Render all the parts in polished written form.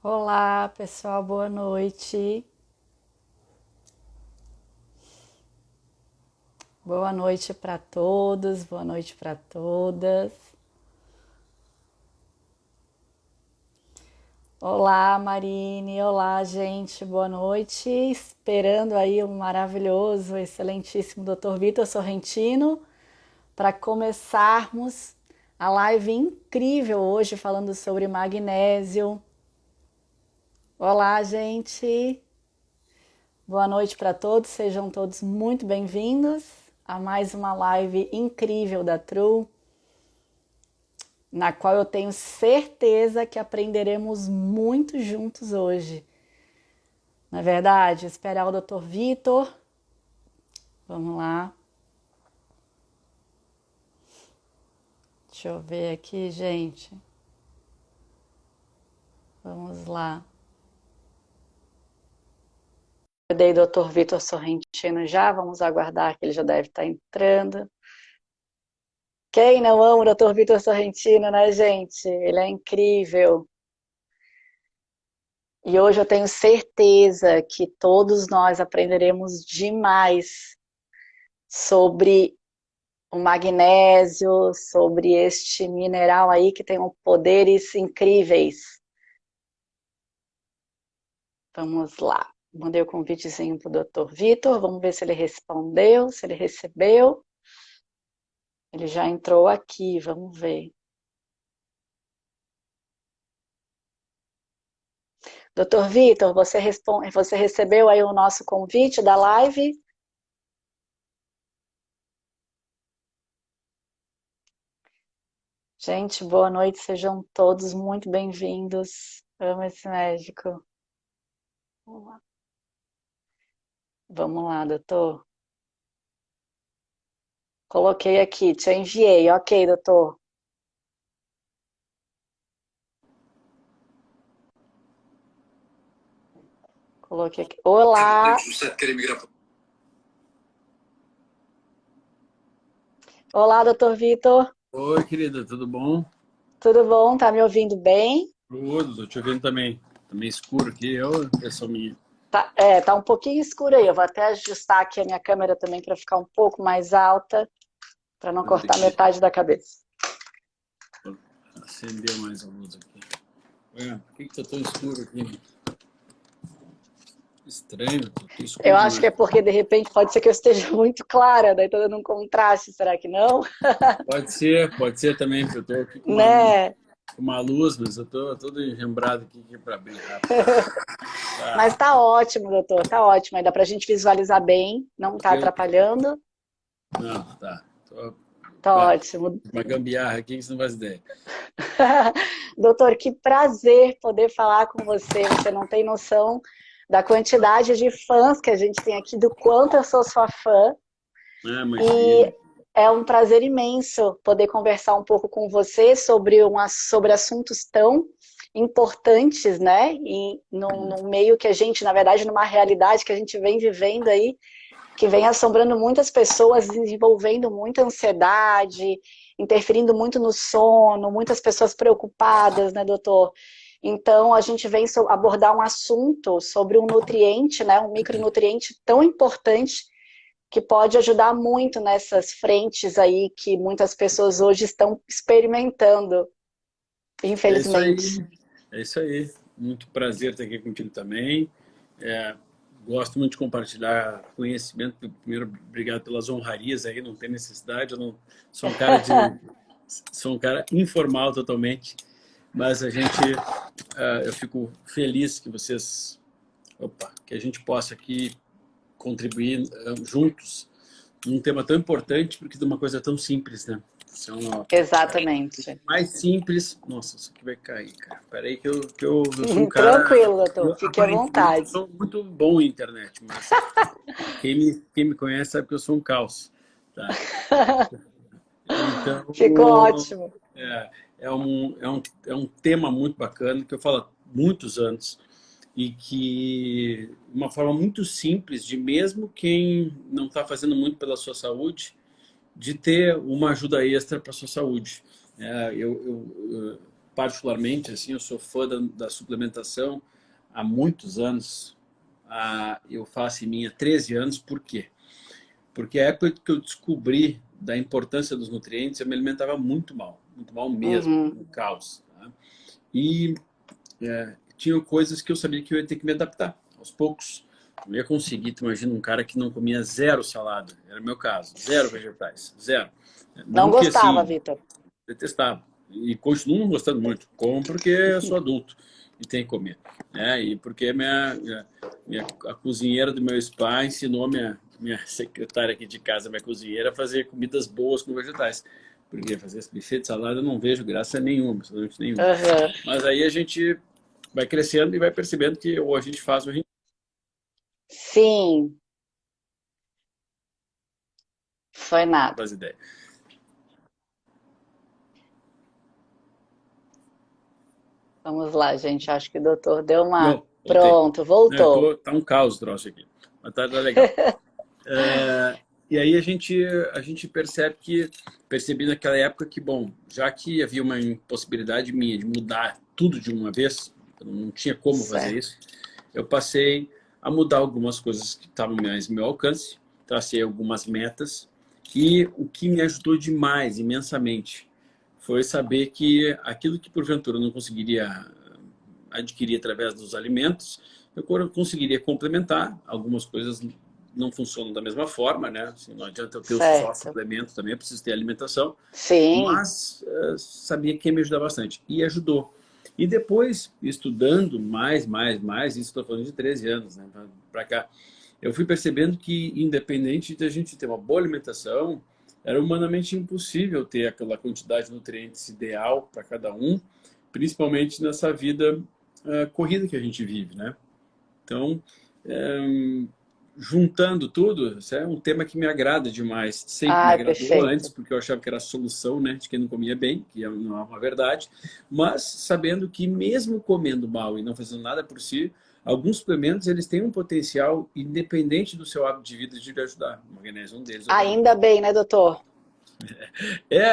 Olá, pessoal, boa noite. Boa noite para todos, boa noite para todas. Olá, Marine, olá, gente, boa noite. Esperando aí o maravilhoso, excelentíssimo Dr. Vitor Sorrentino para começarmos a live incrível hoje falando sobre magnésio. Olá, gente. Boa noite para todos, sejam todos muito bem-vindos a mais uma live incrível da True, na qual eu tenho certeza que aprenderemos muito juntos hoje. Na verdade, esperar o Dr. Vitor. Vamos lá. Deixa eu ver aqui, gente. Vamos lá. Eu dei Dr. Vitor Sorrentino já, vamos aguardar que ele já deve estar entrando. Quem não ama o Dr. Vitor Sorrentino, né, gente? Ele é incrível. E hoje eu tenho certeza que todos nós aprenderemos demais sobre o magnésio, sobre este mineral aí que tem poderes incríveis. Vamos lá. Mandei o convitezinho para o Dr. Vitor, vamos ver se ele respondeu, se ele recebeu. Ele já entrou aqui, vamos ver. Dr. Vitor, você recebeu aí o nosso convite da live? Gente, boa noite, sejam todos muito bem-vindos. Amo esse médico. Vamos lá, doutor. Coloquei aqui, te enviei. Ok, doutor. Coloquei aqui. Olá. Olá, doutor Vitor. Oi, querida, tudo bom? Tudo bom? Tá me ouvindo bem? Tudo, tô te ouvindo também. Tá meio escuro aqui, eu, pessoal minha. Tá um pouquinho escuro aí. Eu vou até ajustar aqui a minha câmera também para ficar um pouco mais alta, para não Eu vou ter cortar que metade da cabeça. acender mais a luz aqui. Ué, por que tá tão escuro aqui? Estranho, tô Eu escuro, acho né? que é porque de repente pode ser que eu esteja muito clara, daí tô dando um contraste, será que não? Pode ser também, porque eu tô aqui Né? com uma luz, mas eu tô todo engembrado aqui para abrir rápido. Mas Tá, tá ótimo, doutor, tá ótimo. Aí dá pra gente visualizar bem, não tá eu, atrapalhando. não, tá. Tô, Tá bah, ótimo. uma gambiarra aqui que você não faz ideia. Doutor, que prazer poder falar com você. Você não tem noção da quantidade de fãs que a gente tem aqui, do quanto eu sou sua fã. Ah, E imagina. é um prazer imenso poder conversar um pouco com você sobre assuntos tão importantes, né? E num meio que a gente, na verdade, numa realidade que a gente vem vivendo aí, que vem assombrando muitas pessoas, desenvolvendo muita ansiedade, interferindo muito no sono, muitas pessoas preocupadas, né, doutor? Então, a gente vem abordar um assunto sobre um nutriente, né, um micronutriente tão importante que pode ajudar muito nessas frentes aí que muitas pessoas hoje estão experimentando, É isso infelizmente. aí, é isso aí. Muito prazer estar aqui contigo também. É, gosto muito de compartilhar conhecimento. Primeiro, obrigado pelas honrarias aí, não tem necessidade. Eu não sou um cara sou um cara informal totalmente, mas eu fico feliz que que a gente possa aqui contribuir juntos num tema tão importante, porque de uma coisa tão simples, né? São Exatamente. mais simples. Nossa, isso aqui vai cair, cara. Peraí eu sou um cara. Tranquilo, doutor, Eu, fique à aparentemente eu vontade. sou muito bom em internet, mas quem me conhece sabe que eu sou um caos. Tá? Ficou Então, ótimo. é um tema muito bacana que eu falo há muitos anos e que uma forma muito simples de mesmo quem não está fazendo muito pela sua saúde, de ter uma ajuda extra para a sua saúde. É, particularmente, assim, eu sou fã da suplementação há muitos anos. Eu faço em minha 13 anos, por quê? Porque a época que eu descobri da importância dos nutrientes, eu me alimentava muito mal mesmo, Uhum. um caos. Tá? E tinha coisas que eu sabia que eu ia ter que me adaptar, aos poucos. Não ia conseguir, tu imagina um cara que não comia zero salada, era o meu caso, zero vegetais, zero. Não Não que gostava, assim, Vitor. detestava. E continuo não gostando muito. Como porque eu sou adulto e tenho que comer. E porque a cozinheira do meu spa ensinou minha secretária aqui de casa, minha cozinheira, a fazer comidas boas com vegetais. Porque fazer esse buffet de salada eu não vejo graça nenhuma, absolutamente nenhuma. Uhum. Mas aí a gente vai crescendo e vai percebendo que ou a gente faz ou a gente Sim, foi não nada. faz ideia. Vamos lá, gente. Acho que o doutor deu uma. Bom, voltei. Pronto, voltou. Tá um caos o troço aqui. Mas tá legal. E aí a gente percebe percebi naquela época que, bom, já que havia uma impossibilidade minha de mudar tudo de uma vez, eu não tinha como fazer Certo. isso, eu passei a mudar algumas coisas que estavam mais no meu alcance, tracei algumas metas, e o que me ajudou demais, imensamente, foi saber que aquilo que porventura eu não conseguiria adquirir através dos alimentos, eu conseguiria complementar. Algumas coisas não funcionam da mesma forma, né? Assim, não adianta eu ter só Certo. suplemento, também eu preciso ter alimentação, Sim. mas sabia que ia me ajudar bastante e ajudou. E depois, estudando mais, isso estou falando de 13 anos, né, para cá, eu fui percebendo que, independente de a gente ter uma boa alimentação, era humanamente impossível ter aquela quantidade de nutrientes ideal para cada um, principalmente nessa vida corrida que a gente vive, né? Então, é, juntando tudo, isso é um tema que me agrada demais. Sempre me Ai, agradou antes, perfeito. porque eu achava que era a solução, né, de quem não comia bem, que não é uma verdade. Mas sabendo que mesmo comendo mal e não fazendo nada por si, alguns suplementos eles têm um potencial independente do seu hábito de vida de lhe ajudar. O magnésio é um deles, Ainda obviamente. bem, né, doutor?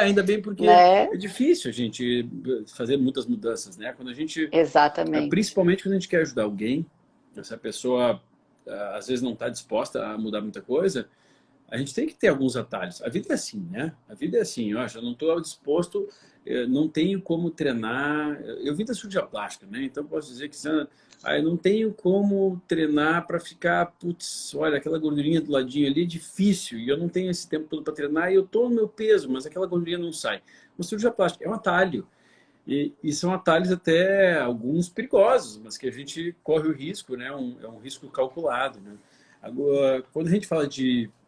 Ainda bem porque Né? é difícil a gente fazer muitas mudanças, né? Quando a gente, Exatamente. principalmente quando a gente quer ajudar alguém, se a pessoa às vezes não está disposta a mudar muita coisa, a gente tem que ter alguns atalhos. A vida é assim, né? A vida é assim, ó, já não estou disposto, não tenho como treinar. Eu vim da cirurgia plástica, né? Então posso dizer que eu não tenho como treinar para ficar, putz, olha, aquela gordurinha do ladinho ali é difícil e eu não tenho esse tempo todo para treinar e eu estou no meu peso, mas aquela gordurinha não sai. Uma cirurgia plástica é um atalho. E são atalhos até alguns perigosos, mas que a gente corre o risco, né? É um risco calculado, né? Agora, quando a gente fala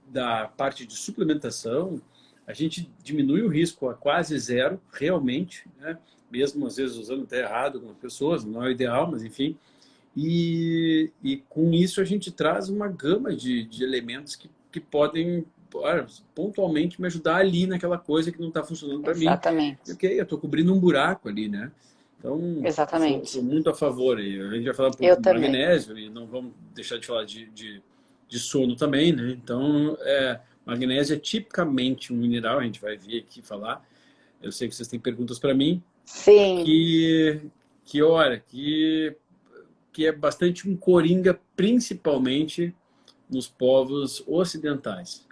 da parte de suplementação, a gente diminui o risco a quase zero, realmente, né? Mesmo às vezes usando até errado algumas pessoas, não é o ideal, mas enfim. E com isso a gente traz uma gama de elementos que podem, olha, pontualmente me ajudar ali naquela coisa que não está funcionando para mim. Exatamente. Ok, eu estou cobrindo um buraco ali, né? Então, sou Exatamente. muito a favor. E a gente vai falar um pouco Eu de também. magnésio e não vamos deixar de falar de sono também, né? Então, magnésio é tipicamente um mineral, a gente vai vir aqui falar. Eu sei que vocês têm perguntas para mim, Sim. que, olha, que é bastante um coringa, principalmente nos povos ocidentais.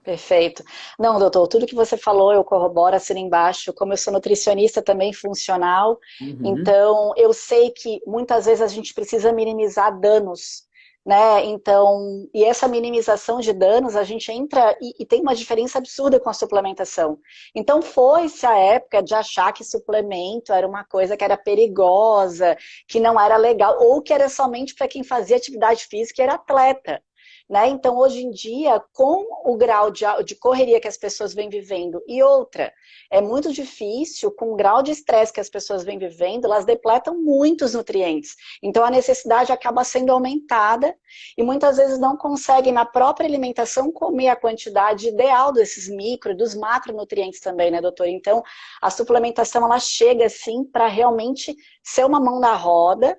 Perfeito. Não, doutor, tudo que você falou eu corroboro, assino embaixo. Como eu sou nutricionista também funcional, Uhum. então eu sei que muitas vezes a gente precisa minimizar danos, né? Então, e essa minimização de danos, a gente entra e tem uma diferença absurda com a suplementação. Então, foi-se a época de achar que suplemento era uma coisa que era perigosa, que não era legal, ou que era somente para quem fazia atividade física e era atleta. Né? Então, hoje em dia, com o grau de correria que as pessoas vêm vivendo, e outra, é muito difícil, com o grau de estresse que as pessoas vêm vivendo, elas depletam muitos nutrientes. Então, a necessidade acaba sendo aumentada e muitas vezes não conseguem, na própria alimentação, comer a quantidade ideal desses micro e dos macronutrientes também, né, doutor? Então, a suplementação, ela chega, assim, para realmente ser uma mão na roda,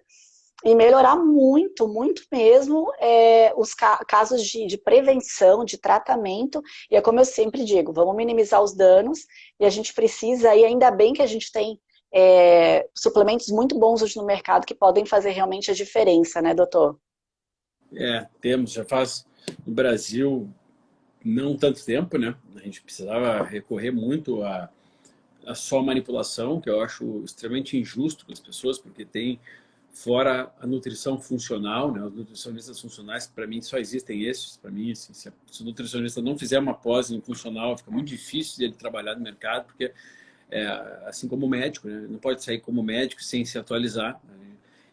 E melhorar muito, muito mesmo, os casos de prevenção, de tratamento, e é como eu sempre digo, vamos minimizar os danos, e a gente precisa, e ainda bem que a gente tem suplementos muito bons hoje no mercado que podem fazer realmente a diferença, né, doutor? Temos, já faz no Brasil não tanto tempo, né? A gente precisava recorrer muito a só manipulação, que eu acho extremamente injusto com as pessoas, porque tem fora a nutrição funcional, né? Os nutricionistas funcionais, para mim, só existem esses. Para mim, assim, se o nutricionista não fizer uma pós em funcional, fica muito difícil dele trabalhar no mercado, porque, assim como o médico, né? Não pode sair como médico sem se atualizar, né?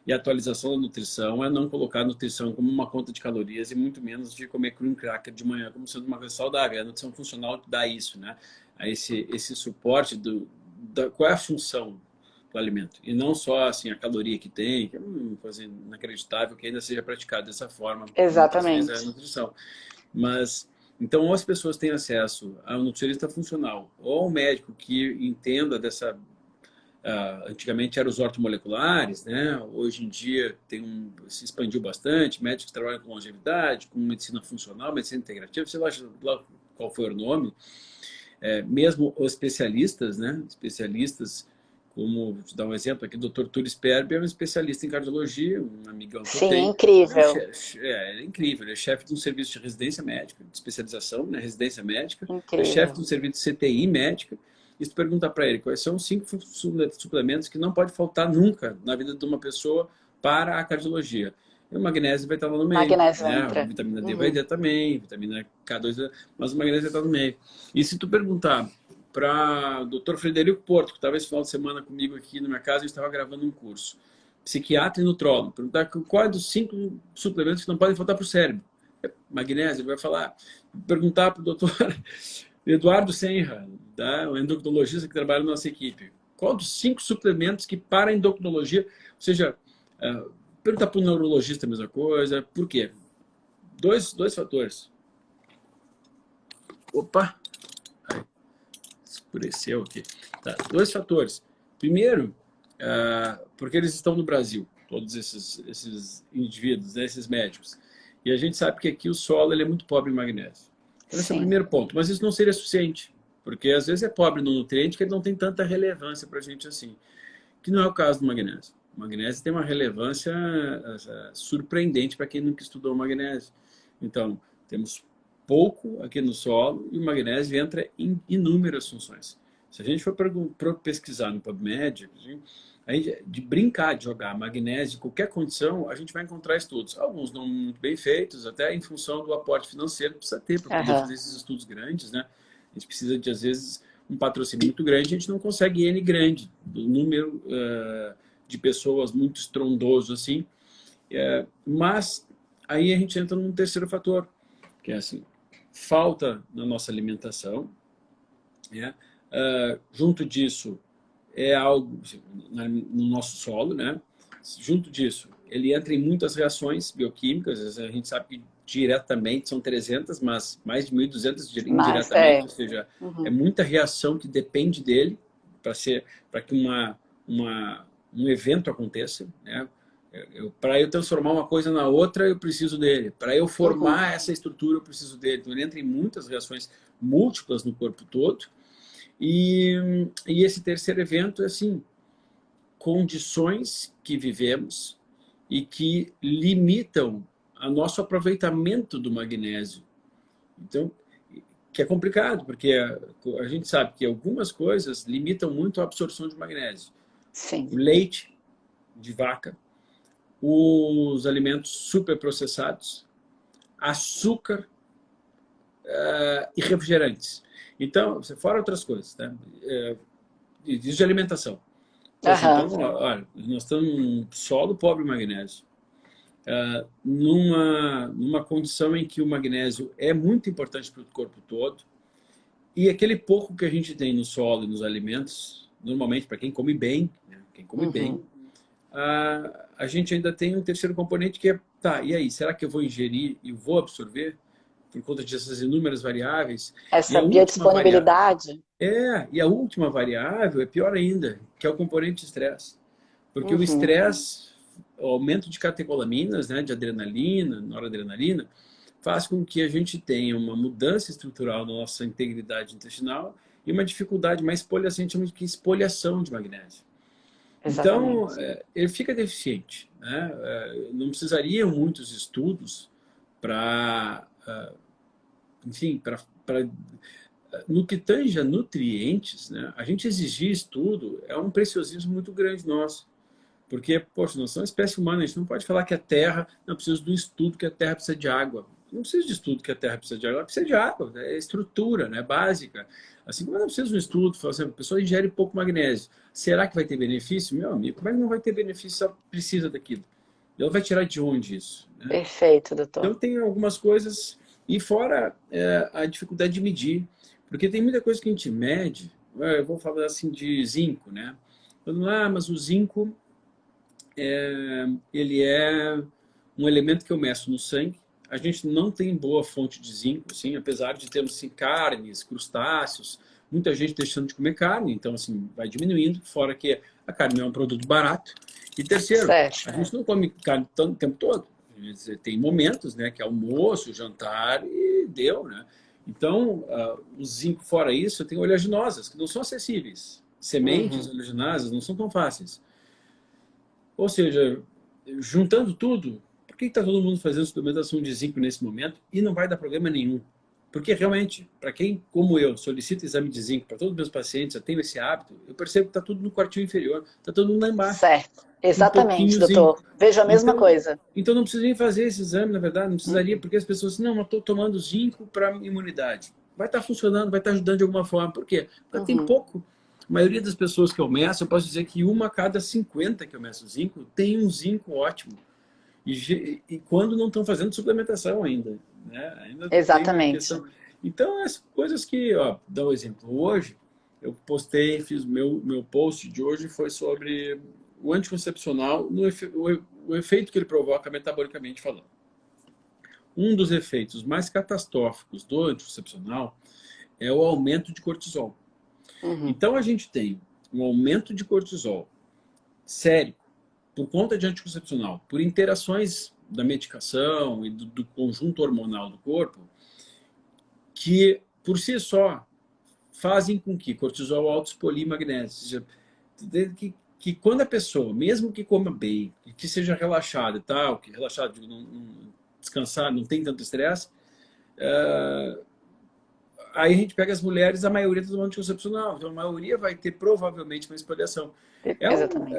E a atualização da nutrição é não colocar a nutrição como uma conta de calorias e muito menos de comer cream cracker de manhã como sendo uma coisa saudável. A nutrição funcional dá isso, né? Esse suporte qual é a função do alimento. E não só assim, a caloria que tem, que é uma coisa inacreditável que ainda seja praticada dessa forma, muitas vezes é a Exatamente. nutrição. Mas, então, ou as pessoas têm acesso a um nutricionista funcional, ou a um médico que entenda dessa... antigamente eram os ortomoleculares, né? Hoje em dia se expandiu bastante, médicos que trabalham com longevidade, com medicina funcional, medicina integrativa, sei lá qual foi o nome, mesmo os especialistas, né? Especialistas, como, vou te dar um exemplo aqui, o Dr. Túlio Sperber é um especialista em cardiologia, um amigão que eu Sim, tenho. incrível. Ele é incrível, ele é chefe de um serviço de residência médica, de especialização, né, residência médica, é chefe de Incrível. um serviço de CTI médica, e se tu pergunta para ele quais são os 5 suplementos que não pode faltar nunca na vida de uma pessoa para a cardiologia. E o magnésio vai estar lá no meio, Magnésio né? A entra. vitamina D vai Uhum. ter também, vitamina K2, mas o magnésio vai estar no meio. E se tu perguntar para o Dr. Frederico Porto, que estava esse final de semana comigo aqui na minha casa, a gente estava gravando um curso, psiquiatra e nutrólogo, perguntar qual é dos 5 suplementos que não podem faltar para o cérebro. Magnésio, ele vai falar. Perguntar para o doutor Eduardo Senra, tá? O endocrinologista que trabalha na nossa equipe, qual dos 5 suplementos que para a endocrinologia, ou seja, perguntar para o neurologista a mesma coisa, por quê? Dois fatores. Opa, escureceu aqui. Tá, 2 fatores. Primeiro, porque eles estão no Brasil, todos esses indivíduos, né, esses médicos. E a gente sabe que aqui o solo ele é muito pobre em magnésio. Então, esse é o Sim. primeiro ponto. Mas isso não seria suficiente, porque às vezes é pobre no nutriente que ele não tem tanta relevância para a gente assim, que não é o caso do magnésio. O magnésio tem uma relevância surpreendente para quem nunca estudou magnésio. Então, temos pouco aqui no solo e o magnésio entra em inúmeras funções. Se a gente for pesquisar no PubMed, de brincar, de jogar magnésio em qualquer condição, a gente vai encontrar estudos. Alguns não muito bem feitos, até em função do aporte financeiro que precisa ter para poder Aham. fazer esses estudos grandes, né? A gente precisa de, às vezes, um patrocínio muito grande, a gente não consegue N grande, do número de pessoas muito estrondoso assim. Mas aí a gente entra num terceiro fator, que é assim, falta na nossa alimentação, né? Junto disso é algo no nosso solo, né? Junto disso, ele entra em muitas reações bioquímicas, a gente sabe que diretamente são 300, mas mais de 1.200 Mas, indiretamente, ou seja, é uhum. muita reação que depende dele para que um evento aconteça, né? Para eu transformar uma coisa na outra, eu preciso dele. Para eu Uhum. formar essa estrutura, eu preciso dele. Então, ele entra em muitas reações múltiplas no corpo todo. E esse terceiro evento é assim, condições que vivemos e que limitam o nosso aproveitamento do magnésio. Então, que é complicado, porque a gente sabe que algumas coisas limitam muito a absorção de magnésio. O Sim. leite de vaca, os alimentos superprocessados, açúcar e refrigerantes. Então, fora outras coisas, tá? Isso de alimentação. Então, assim, Aham. olha, nós estamos num solo pobre em magnésio, numa condição em que o magnésio é muito importante para o corpo todo, e aquele pouco que a gente tem no solo e nos alimentos, normalmente para quem come bem, né? Quem come bem, Uhum. a gente ainda tem um terceiro componente que é, tá, e aí, será que eu vou ingerir e vou absorver por conta dessas inúmeras variáveis? E Essa a última variável, biodisponibilidade. e a última variável é pior ainda, que é o componente estresse. Porque o Uhum. estresse o aumento de catecolaminas, né, de adrenalina, noradrenalina, faz com que a gente tenha uma mudança estrutural na nossa integridade intestinal e uma dificuldade, mais espoliação, a gente chama de espoliação de magnésio. Então, Exatamente. ele fica deficiente, né? Não precisariam muitos estudos para, enfim, no que tange a nutrientes, né? A gente exigir estudo é um preciosismo muito grande nosso. Porque, poxa, nós somos uma espécie humana, a gente não pode falar que a Terra não precisa de um estudo que a Terra precisa de água. Não precisa de estudo que a Terra precisa de água, ela precisa de água, é estrutura, né, básica. Assim como ela precisa de um estudo, fala assim, a pessoa ingere pouco magnésio. Será que vai ter benefício? Meu amigo, como é que não vai ter benefício se ela precisa daquilo? Ela vai tirar de onde isso? Né? Perfeito, Então doutor. tem algumas coisas, e fora a dificuldade de medir, porque tem muita coisa que a gente mede, eu vou falar assim de zinco, né? Falando, mas o zinco ele é um elemento que eu meço no sangue. A gente não tem boa fonte de zinco, assim, apesar de termos assim, carnes, crustáceos, muita gente deixando de comer carne, então assim, vai diminuindo, fora que a carne é um produto barato. E terceiro, Certo. a gente não come carne o tempo todo. Tem momentos, né, que é almoço, jantar e deu, né? Então, o zinco, fora isso, tem oleaginosas, que não são acessíveis. Sementes Uhum. oleaginosas não são tão fáceis. Ou seja, juntando tudo, por que está todo mundo fazendo suplementação de zinco nesse momento e não vai dar problema nenhum? Porque realmente, para quem, como eu, solicita exame de zinco para todos os meus pacientes, eu tenho esse hábito, eu percebo que está tudo no quartil inferior, está todo mundo lá embaixo, Certo. com um Exatamente, pouquinhozinho. doutor. Vejo a mesma Então, coisa. então não preciso nem fazer esse exame, na verdade, não precisaria, Uhum. porque as pessoas dizem, não, mas estou tomando zinco para imunidade. Vai estar funcionando, vai estar ajudando de alguma forma. Por quê? Porque tem Uhum. pouco. A maioria das pessoas que eu meço, eu posso dizer que uma a cada 50 que eu meço zinco, tem um zinco ótimo. E quando não estão fazendo suplementação ainda, né? Ainda tem uma Exatamente. questão. Então, as coisas que, ó, dá um exemplo. Hoje, eu postei, fiz meu post de hoje foi sobre o anticoncepcional, o efeito que ele provoca metabolicamente falando. Um dos efeitos mais catastróficos do anticoncepcional é o aumento de cortisol. Uhum. Então, a gente tem um aumento de cortisol sério por conta de anticoncepcional, por interações da medicação e do conjunto hormonal do corpo, que por si só fazem com que cortisol autoexpolie magnésio. Que quando a pessoa, mesmo que coma bem, que seja relaxada e tal, que relaxado, não descansar, não tem tanto estresse, aí a gente pega as mulheres, a maioria está tomando anticoncepcional, então a maioria vai ter provavelmente uma espalhação. Exatamente.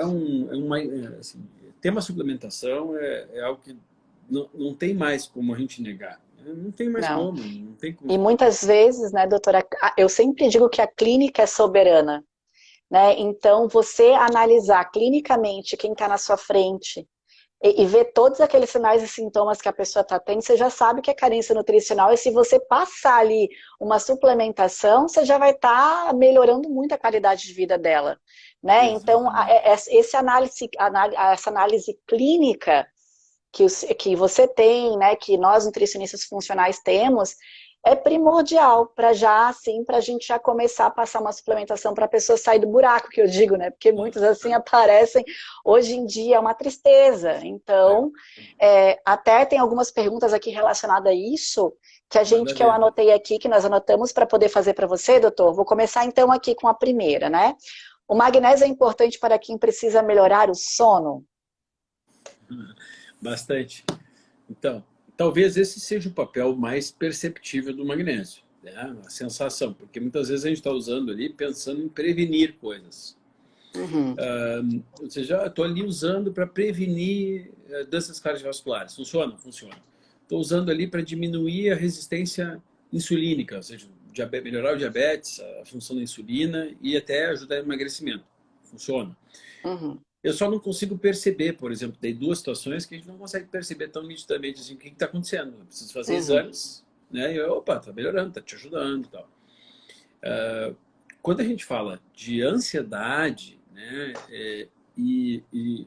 Assim, ter uma suplementação é algo que não tem mais como a gente negar. Não tem mais Não. como, não tem como. E muitas vezes, né, doutora, eu sempre digo que a clínica é soberana, né? Então, você analisar clinicamente quem está na sua frente e ver todos aqueles sinais e sintomas que a pessoa está tendo, você já sabe que é carência nutricional, e se você passar ali uma suplementação, você já vai estar melhorando muito a qualidade de vida dela, né? Então, Exatamente. essa análise clínica que você tem, né, que nós nutricionistas funcionais temos, é primordial para já, assim, para a gente já começar a passar uma suplementação para a pessoa sair do buraco, que eu digo, né? Porque muitos assim aparecem hoje em dia, é uma tristeza. É, Então, até tem algumas perguntas aqui relacionadas a isso, manda que eu ver. anotei aqui, que nós anotamos para poder fazer para você, doutor. Vou começar então aqui com a primeira, né? O magnésio é importante para quem precisa melhorar o sono? Bastante. Então, talvez esse seja o papel mais perceptível do magnésio, né? A sensação, porque muitas vezes a gente está usando ali pensando em prevenir coisas. Uhum. Ou seja, estou ali usando para prevenir doenças cardiovasculares. Funciona? Funciona. Estou usando ali para diminuir a resistência insulínica, ou seja, melhorar o diabetes, a função da insulina e até ajudar no emagrecimento. Funciona. Uhum. Eu só não consigo perceber, por exemplo, tem duas situações que a gente não consegue perceber tão nitidamente assim, o que está acontecendo. Eu preciso fazer Uhum. exames, né? E eu, opa, está melhorando, está te ajudando e tal. Quando a gente fala de ansiedade, né, e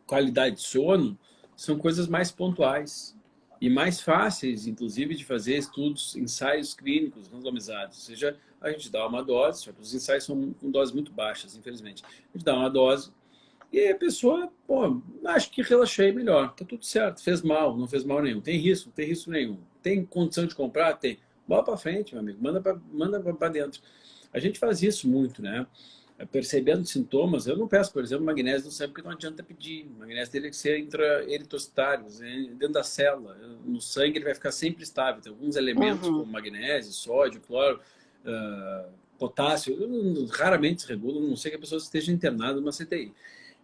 qualidade de sono, são coisas mais pontuais e mais fáceis, inclusive, de fazer estudos, ensaios clínicos randomizados. Ou seja, a gente dá uma dose, os ensaios são com doses muito baixas, infelizmente. A gente dá uma dose E aí a pessoa, pô, acho que relaxei melhor, tá tudo certo, fez mal, não fez mal nenhum, tem risco, não tem risco nenhum. Tem condição de comprar? Tem. Bola para frente, meu amigo, manda para dentro. A gente faz isso muito, né? Percebendo sintomas, eu não peço, por exemplo, magnésio no sangue, porque não adianta pedir. O magnésio teria que ser intra-eritrocitário, dentro da célula. No sangue ele vai ficar sempre estável. Tem alguns elementos como magnésio, sódio, cloro, potássio, raramente se regulam, a não ser que a pessoa esteja internada numa CTI.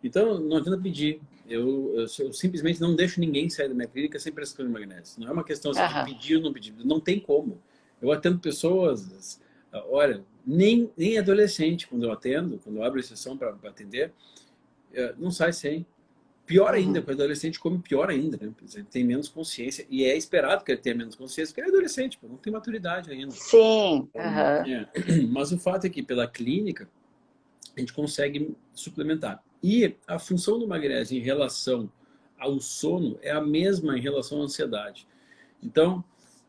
Então, não adianta pedir. Eu simplesmente não deixo ninguém sair da minha clínica sem prescrição de magnésio. Não é uma questão assim, de pedir ou não pedir. Não tem como. Eu atendo pessoas, olha, nem adolescente, quando eu atendo, quando eu abro a sessão para atender, não sai sem. Pior ainda, quando o adolescente come pior ainda, né? Ele tem menos consciência, e é esperado que ele tenha menos consciência, porque ele é adolescente, não tem maturidade ainda. Sim. Mas o fato é que, pela clínica, a gente consegue suplementar. E a função do magnésio em relação ao sono é a mesma em relação à ansiedade. Então,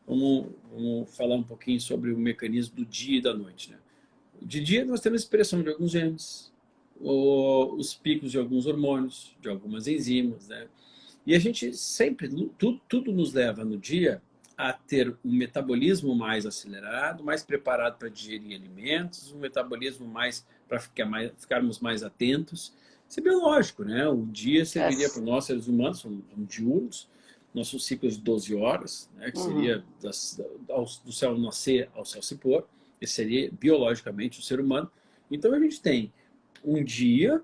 vamos falar um pouquinho sobre o mecanismo do dia e da noite, né? De dia nós temos a expressão de alguns genes, os picos de alguns hormônios, de algumas enzimas, né? E a gente sempre, tudo nos leva no dia a ter um metabolismo mais acelerado, mais preparado para digerir alimentos, um metabolismo mais para ficarmos mais atentos. Isso é biológico, né? O dia serviria para nós, seres humanos, somos diurnos, nossos ciclos de 12 horas, né? Que seria do céu nascer ao céu se pôr, esse seria biologicamente o ser humano. Então a gente tem um dia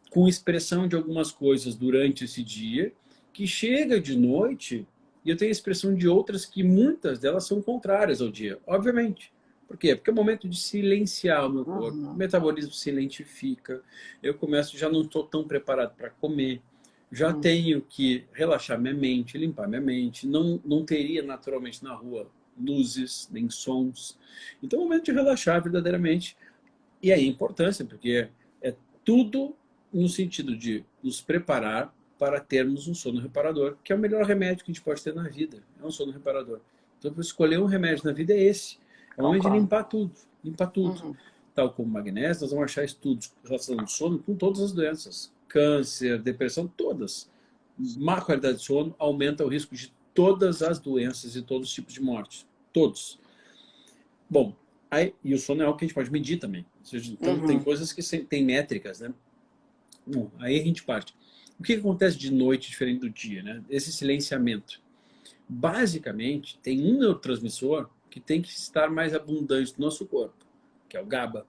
com expressão de algumas coisas durante esse dia, que chega de noite e eu tenho a expressão de outras que muitas delas são contrárias ao dia, obviamente. Por quê? Porque é o momento de silenciar o meu corpo, o metabolismo se lentifica, eu começo, já não estou tão preparado para comer, já tenho que relaxar minha mente, limpar minha mente, não teria naturalmente na rua luzes, nem sons. Então é o momento de relaxar verdadeiramente. E aí a importância, porque é tudo no sentido de nos preparar para termos um sono reparador, que é o melhor remédio que a gente pode ter na vida, é um sono reparador. Então, para escolher um remédio na vida é esse. É o momento de limpar tudo, limpar tudo. Tal como magnésio, nós vamos achar estudos relacionados ao sono com todas as doenças. Câncer, depressão, todas. Má qualidade de sono aumenta o risco de todas as doenças e todos os tipos de morte. Todos. Bom, e o sono é algo que a gente pode medir também. Ou seja, então, tem coisas que tem métricas, né? Bom, aí a gente parte. O que acontece de noite diferente do dia, né? Esse silenciamento. Basicamente, tem um neurotransmissor que tem que estar mais abundante no nosso corpo, que é o GABA.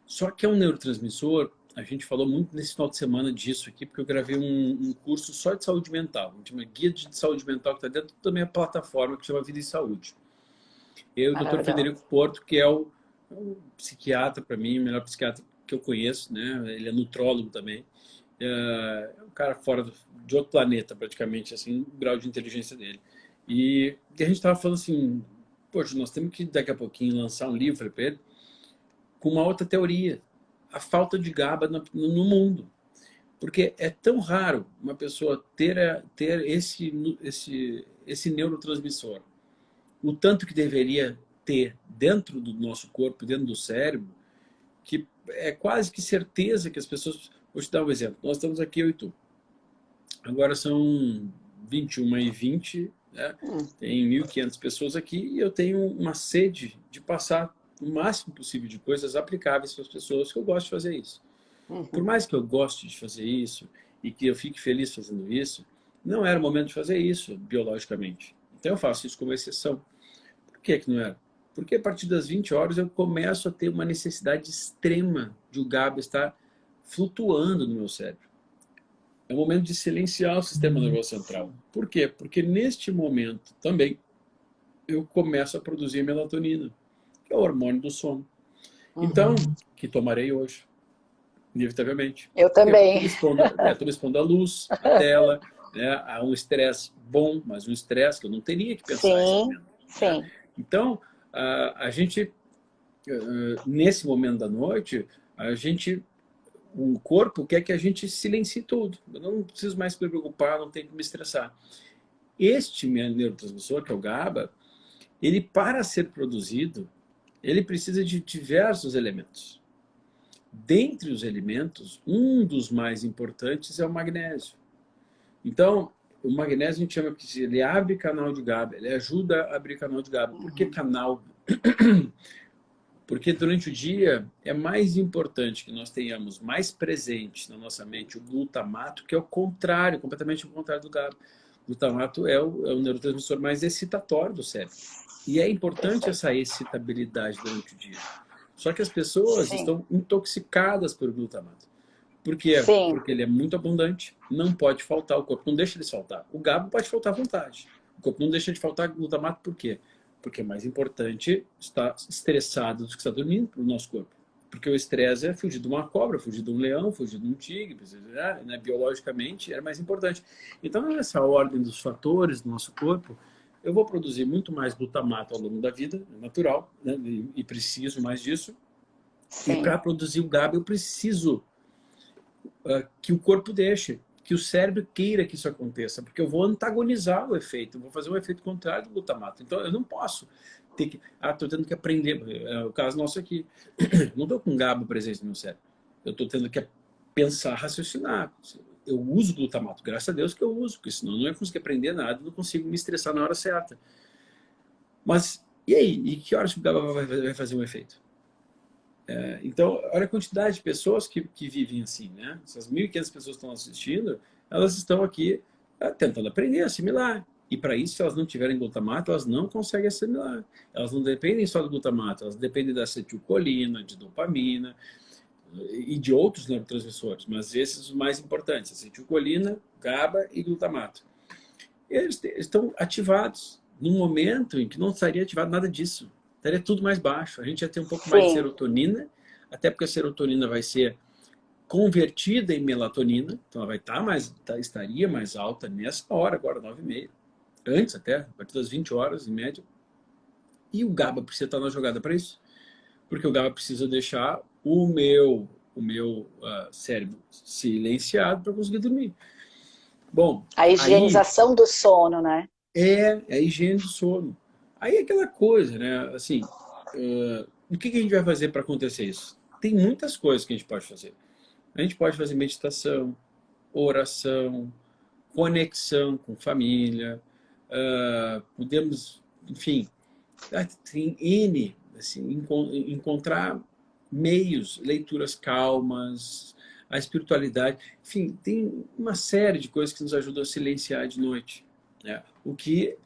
Só que é um neurotransmissor, a gente falou muito nesse final de semana disso aqui, porque eu gravei um curso só de saúde mental, uma guia de saúde mental que está dentro da minha plataforma, que chama Vida e Saúde. Eu e o Dr. Frederico Porto, que é o psiquiatra, para mim, o melhor psiquiatra que eu conheço, né? Ele é nutrólogo também. É um cara fora de outro planeta, praticamente, assim, o grau de inteligência dele. E a gente estava falando assim, poxa, nós temos que daqui a pouquinho lançar um livro para ele com uma outra teoria, a falta de GABA no mundo. Porque é tão raro uma pessoa ter esse neurotransmissor, o tanto que deveria ter dentro do nosso corpo, dentro do cérebro, que é quase que certeza que as pessoas... Vou te dar um exemplo. Nós estamos aqui, eu e tu. Agora são 21h20, né? Tem 1.500 pessoas aqui e eu tenho uma sede de passar o máximo possível de coisas aplicáveis para as pessoas, que eu gosto de fazer isso. Por mais que eu goste de fazer isso e que eu fique feliz fazendo isso, não era o momento de fazer isso biologicamente. Então eu faço isso como exceção. Por que não era? Porque a partir das 20 horas eu começo a ter uma necessidade extrema de o GABA estar flutuando no meu cérebro. É o momento de silenciar o sistema nervoso central. Por quê? Porque neste momento também eu começo a produzir melatonina, que é o hormônio do sono. Então, que tomarei hoje, inevitavelmente. Eu também. Estou me expondo à luz, à tela, né, a um estresse bom, mas um estresse que eu não teria que pensar nesse momento. Sim. Né? Então, a gente, nesse momento da noite, o corpo quer que a gente silencie tudo. Eu não preciso mais me preocupar, não tenho que me estressar. Este meu neurotransmissor, que é o GABA, ele para ser produzido, ele precisa de diversos elementos. Dentre os alimentos, um dos mais importantes é o magnésio. Então, o magnésio a gente chama que ele abre canal de GABA, ele ajuda a abrir canal de GABA. Por que canal? Porque durante o dia é mais importante que nós tenhamos mais presente na nossa mente o glutamato, que é o contrário, completamente o contrário do GABA. O glutamato é o neurotransmissor mais excitatório do cérebro. E é importante essa excitabilidade durante o dia. Só que as pessoas estão intoxicadas pelo glutamato. Por quê? Sim. Porque ele é muito abundante, não pode faltar, o corpo não deixa de faltar. O GABA pode faltar à vontade. O corpo não deixa de faltar glutamato, por quê? Porque é mais importante estar estressado do que estar dormindo para o nosso corpo. Porque o estresse é fugir de uma cobra, fugir de um leão, fugir de um tigre, né? Biologicamente é mais importante. Então, nessa ordem dos fatores do nosso corpo, eu vou produzir muito mais glutamato ao longo da vida, é natural, né? E preciso mais disso. Sim. E para produzir o GABA, eu preciso que o corpo deixe, que o cérebro queira que isso aconteça, porque eu vou antagonizar o efeito, eu vou fazer um efeito contrário do glutamato. Então, eu não posso ter que... estou tendo que aprender. É o caso nosso aqui. Não estou com GABA presente no meu cérebro. Eu estou tendo que pensar, raciocinar. Eu uso glutamato, graças a Deus que eu uso, porque senão eu não ia conseguir aprender nada, não consigo me estressar na hora certa. Mas, e aí? E que horas que o GABA vai fazer um efeito? Então, olha a quantidade de pessoas que vivem assim, né? Essas 1.500 pessoas que estão assistindo, elas estão aqui tentando aprender a assimilar. E para isso, se elas não tiverem glutamato, elas não conseguem assimilar. Elas não dependem só do glutamato, elas dependem da acetilcolina, de dopamina e de outros neurotransmissores, mas esses os mais importantes, acetilcolina, GABA e glutamato. Eles estão ativados num momento em que não estaria ativado nada disso. Estaria tudo mais baixo. A gente ia ter um pouco mais de serotonina, até porque a serotonina vai ser convertida em melatonina, então ela vai estar estaria mais alta nessa hora, agora 9h30. Antes até, a partir das 20 horas, em média. E o GABA precisa estar na jogada para isso. Porque o GABA precisa deixar o meu cérebro silenciado para conseguir dormir. Bom, a higienização do sono, né? É a higiene do sono. Aí é aquela coisa, né? Assim, o que a gente vai fazer para acontecer isso? Tem muitas coisas que a gente pode fazer. A gente pode fazer meditação, oração, conexão com família, podemos, enfim, tem N, assim, encontrar meios, leituras calmas, a espiritualidade, enfim, tem uma série de coisas que nos ajudam a silenciar de noite, né? O que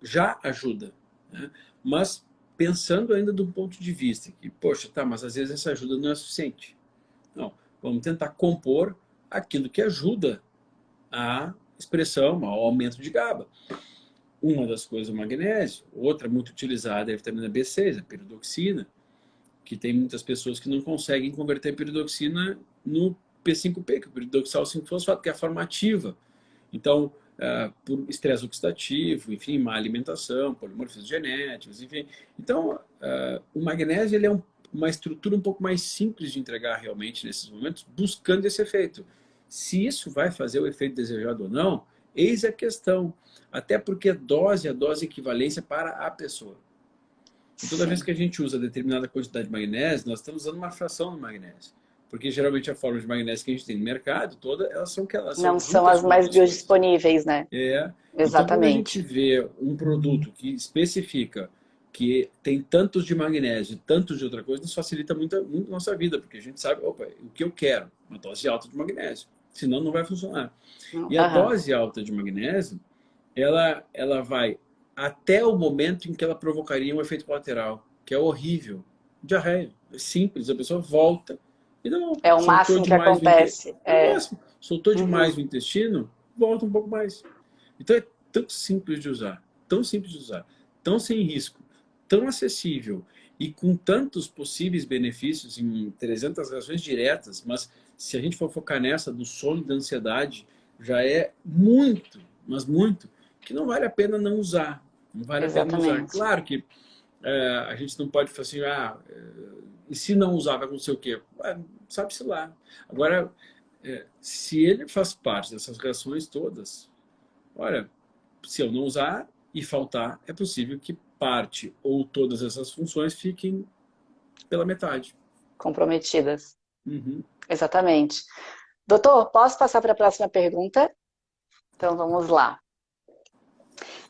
já ajuda, né? Mas pensando ainda do ponto de vista que, poxa, tá, mas às vezes essa ajuda não é suficiente. Não, vamos tentar compor aquilo que ajuda a expressão, ao aumento de GABA. Uma das coisas é o magnésio, outra muito utilizada é a vitamina B6, a piridoxina, que tem muitas pessoas que não conseguem converter a piridoxina no P5P, que é o piridoxal 5-fosfato, que é a forma ativa. Então, por estresse oxidativo, enfim, má alimentação, polimorfismos genéticos, enfim. Então, o magnésio ele é uma estrutura um pouco mais simples de entregar realmente nesses momentos, buscando esse efeito. Se isso vai fazer o efeito desejado ou não, eis a questão. Até porque a dose equivalência para a pessoa. E toda vez que a gente usa determinada quantidade de magnésio, nós estamos usando uma fração do magnésio. Porque geralmente a forma de magnésio que a gente tem no mercado, elas são não são as mais biodisponíveis, né? Exatamente. Então, quando a gente vê um produto que especifica que tem tantos de magnésio e tantos de outra coisa, nos facilita muito a nossa vida, porque a gente sabe, opa, o que eu quero? Uma dose alta de magnésio. Senão não vai funcionar. E a dose alta de magnésio, ela vai até o momento em que ela provocaria um efeito colateral, que é horrível. Diarreia. É simples, a pessoa volta e não. É o máximo que acontece. É o máximo. Soltou demais o intestino, volta um pouco mais. Então é tão simples de usar, tão simples de usar, tão sem risco, tão acessível e com tantos possíveis benefícios em 300 reações diretas, mas se a gente for focar nessa do sono e da ansiedade, já é muito, mas muito, que não vale a pena não usar. Não vale a pena usar. Claro que a gente não pode falar assim, e se não usar vai acontecer o quê? Sabe-se lá. Agora, se ele faz parte dessas reações todas, olha, se eu não usar e faltar, é possível que parte ou todas essas funções fiquem pela metade. Comprometidas. Uhum. Exatamente. Doutor, posso passar para a próxima pergunta? Então vamos lá.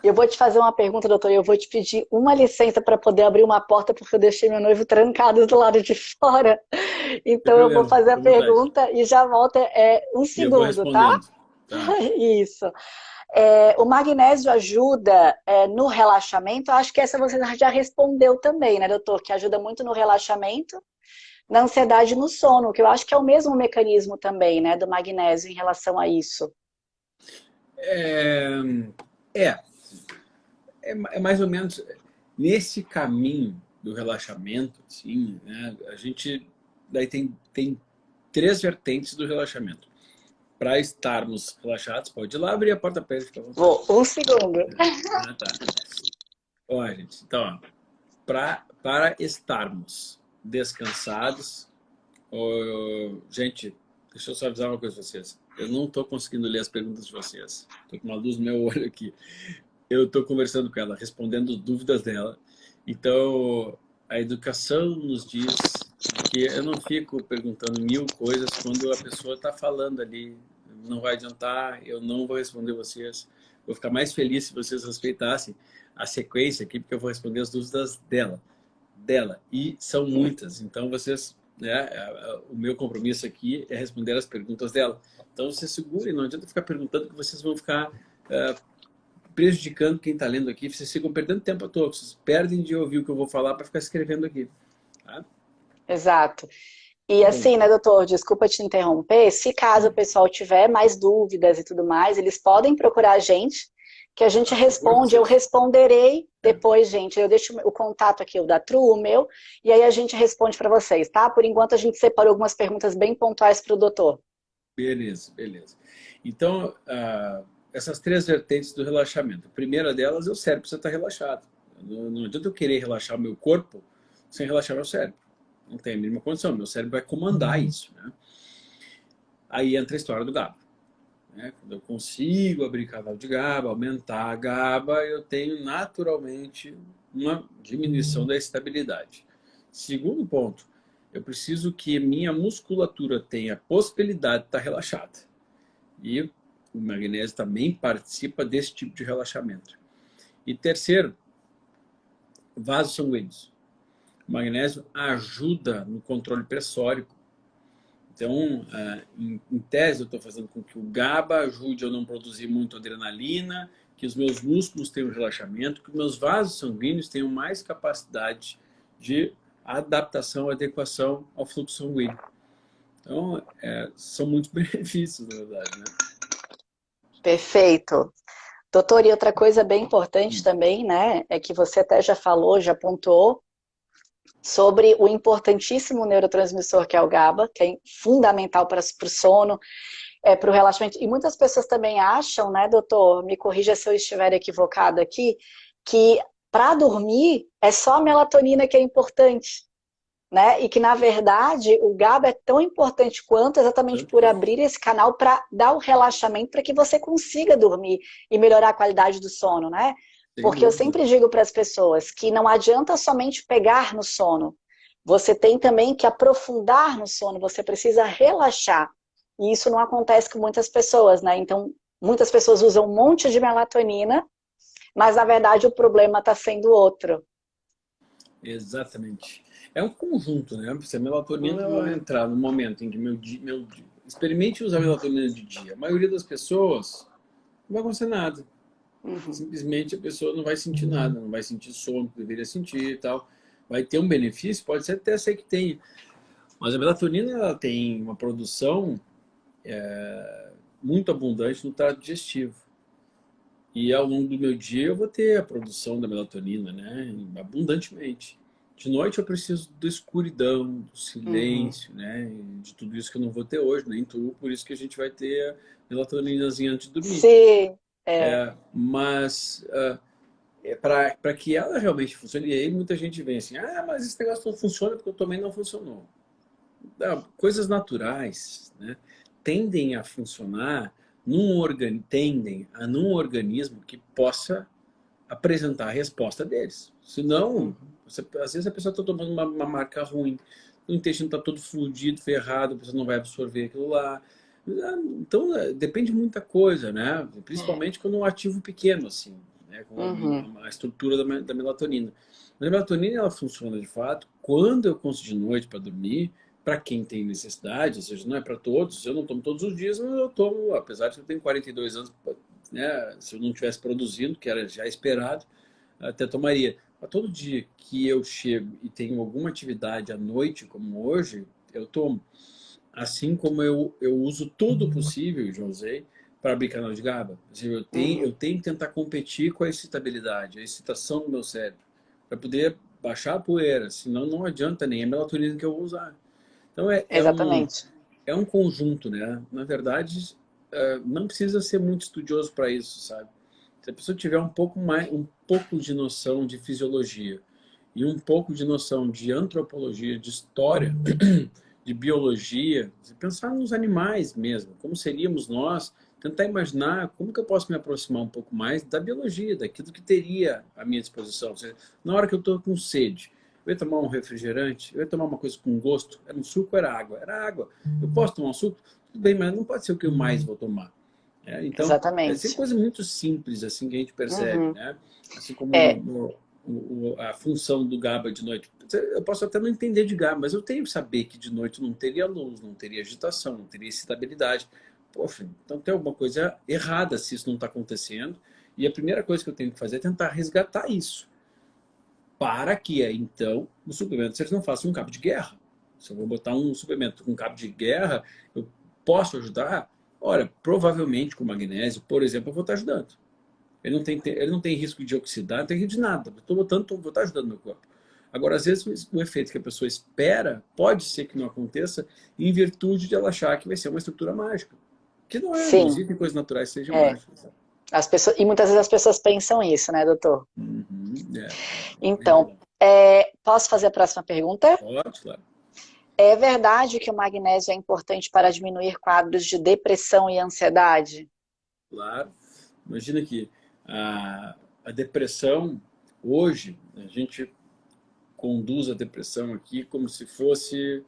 Eu vou te fazer uma pergunta, doutor, e eu vou te pedir uma licença para poder abrir uma porta, porque eu deixei meu noivo trancado do lado de fora. Sem Então eu vou problema, fazer a fica à vontade. pergunta e já volta um E eu vou segundo, tá? respondendo. Tá. Isso. O magnésio ajuda no relaxamento? Acho que essa você já respondeu também, né, doutor? Que ajuda muito no relaxamento, na ansiedade e no sono, que eu acho que é o mesmo mecanismo também, né, do magnésio em relação a isso. É, é, é mais ou menos nesse caminho do relaxamento, assim, né? A gente daí tem três vertentes do relaxamento. Para estarmos relaxados, pode ir lá abrir a porta para ele, fica à vontade. Vou, um segundo. Ah, tá. Ó, gente, então, para estarmos descansados, gente, deixa eu só avisar uma coisa para vocês. Eu não estou conseguindo ler as perguntas de vocês. Estou com uma luz no meu olho aqui. Eu estou conversando com ela, respondendo dúvidas dela. Então, a educação nos diz que eu não fico perguntando mil coisas quando a pessoa está falando ali. Não vai adiantar, eu não vou responder vocês. Vou ficar mais feliz se vocês respeitassem a sequência aqui, porque eu vou responder as dúvidas dela. E são muitas. Então, vocês, né, o meu compromisso aqui é responder as perguntas dela. Então, vocês segurem, não adianta ficar perguntando que vocês vão ficar prejudicando quem está lendo aqui. Vocês ficam perdendo tempo à toa. Vocês perdem de ouvir o que eu vou falar para ficar escrevendo aqui. Tá? Exato. E Bom, assim, né, doutor, desculpa te interromper, se caso o pessoal tiver mais dúvidas e tudo mais, eles podem procurar a gente, que a gente por favor, responde, eu vocês. responderei É, depois, gente, eu deixo o contato aqui, o da Tru, o meu, e aí a gente responde para vocês, tá? Por enquanto a gente separou algumas perguntas bem pontuais para o doutor. beleza, beleza. Então, essas três vertentes do relaxamento. A primeira delas é o cérebro precisa estar relaxado. Não adianta eu querer relaxar o meu corpo sem relaxar meu cérebro. Não tem a mínima condição. Meu cérebro vai comandar isso. Né? Aí entra a história do GABA. Né? Quando eu consigo abrir canal de GABA, aumentar a GABA, eu tenho naturalmente uma diminuição da estabilidade. Segundo ponto, eu preciso que minha musculatura tenha a possibilidade de estar relaxada. E o magnésio também participa desse tipo de relaxamento. E terceiro, vasos sanguíneos. O magnésio ajuda no controle pressórico. Então, em tese, eu estou fazendo com que o GABA ajude a não produzir muito adrenalina, que os meus músculos tenham relaxamento, que os meus vasos sanguíneos tenham mais capacidade de adaptação, adequação ao fluxo sanguíneo. Então, são muitos benefícios, na verdade, né? Perfeito. Doutor, e outra coisa bem importante também, né, é que você até já falou, já pontuou, sobre o importantíssimo neurotransmissor que é o GABA, que é fundamental para o sono, para o relaxamento. E muitas pessoas também acham, né, doutor, me corrija se eu estiver equivocado aqui, que para dormir é só a melatonina que é importante, né? E que, na verdade, o GABA é tão importante quanto exatamente Tanto por quanto. abrir esse canal para dar o relaxamento para que você consiga dormir e melhorar a qualidade do sono, né? Sem Porque eu dúvida. sempre digo para as pessoas que não adianta somente pegar no sono. Você tem também que aprofundar no sono, você precisa relaxar. E isso não acontece com muitas pessoas, né? Então, muitas pessoas usam um monte de melatonina, mas na verdade o problema está sendo outro. Exatamente. É um conjunto, né? Se a melatonina ela entrar no momento em que experimente usar melatonina de dia. A maioria das pessoas não vai acontecer nada. Uhum. Simplesmente a pessoa não vai sentir nada, não vai sentir sono que deveria sentir e tal. Vai ter um benefício, pode ser até ser que tenha. Mas a melatonina ela tem uma produção muito abundante no trato digestivo. E ao longo do meu dia eu vou ter a produção da melatonina, né? Abundantemente. De noite eu preciso da escuridão, do Uhum. silêncio, né? De tudo isso que eu não vou ter hoje, nem tu, por isso que a gente vai ter a melatoninazinha antes de dormir. Sim, é. Mas para que ela realmente funcione, e aí muita gente vem assim, mas esse negócio não funciona porque eu também não funcionou. Coisas naturais, né, tendem a funcionar num organismo que possa apresentar a resposta deles. Senão, às vezes a pessoa está tomando uma marca ruim, o intestino está todo fudido, ferrado, você não vai absorver aquilo lá. Então, depende de muita coisa, né? Principalmente quando é um ativo pequeno, assim, né? Com a estrutura da melatonina. Mas a melatonina, ela funciona de fato quando eu consigo de noite para dormir, para quem tem necessidade, ou seja, não é para todos. Eu não tomo todos os dias, mas eu tomo, apesar de que eu tenho 42 anos, né? Se eu não estivesse produzindo, que era já esperado, até tomaria. Mas todo dia que eu chego e tenho alguma atividade à noite, como hoje, eu tomo. Assim como eu uso tudo possível, e já usei, para abrir canal de GABA. Ou seja, eu tenho que tentar competir com a excitabilidade, a excitação do meu cérebro, para poder baixar a poeira, senão não adianta nem a melatonina que eu vou usar. Então Exatamente. é um conjunto, né? Na verdade, não precisa ser muito estudioso para isso, sabe? Se a pessoa tiver um pouco de noção de fisiologia e um pouco de noção de antropologia, de história, de biologia, pensar nos animais mesmo, como seríamos nós, tentar imaginar como que eu posso me aproximar um pouco mais da biologia, daquilo que teria à minha disposição. Ou seja, na hora que eu estou com sede, eu ia tomar um refrigerante, eu ia tomar uma coisa com gosto, era um suco, era água. Era água. Eu posso tomar um suco? Tudo bem, mas não pode ser o que eu mais vou tomar. Então, é sempre Exatamente. coisa muito simples, assim, que a gente percebe, né? Assim É, como a função do GABA de noite. Eu posso até não entender de GABA, mas eu tenho que saber que de noite não teria luz, não teria agitação, não teria excitabilidade. Poxa, então tem alguma coisa errada se isso não está acontecendo. E a primeira coisa que eu tenho que fazer é tentar resgatar isso. Para que, então, o suplemento seja não faça um cabo de guerra. Se eu vou botar um suplemento com cabo de guerra, eu posso ajudar? Olha, provavelmente com magnésio, por exemplo, eu vou estar ajudando. Ele não tem risco de oxidar, não tem risco de nada. Eu estou botando, vou estar ajudando meu corpo. Agora, às vezes, o efeito que a pessoa espera pode ser que não aconteça em virtude de ela achar que vai ser uma estrutura mágica. Que não é, não sim. existem coisas naturais que sejam É. mágicas. As pessoas, e muitas vezes as pessoas pensam isso, né, doutor? Uhum, bem Então, verdade. posso fazer a próxima pergunta? Pode, claro. É verdade que o magnésio é importante para diminuir quadros de depressão e ansiedade? Claro. Imagina que a depressão, hoje, a gente conduz a depressão aqui como se fosse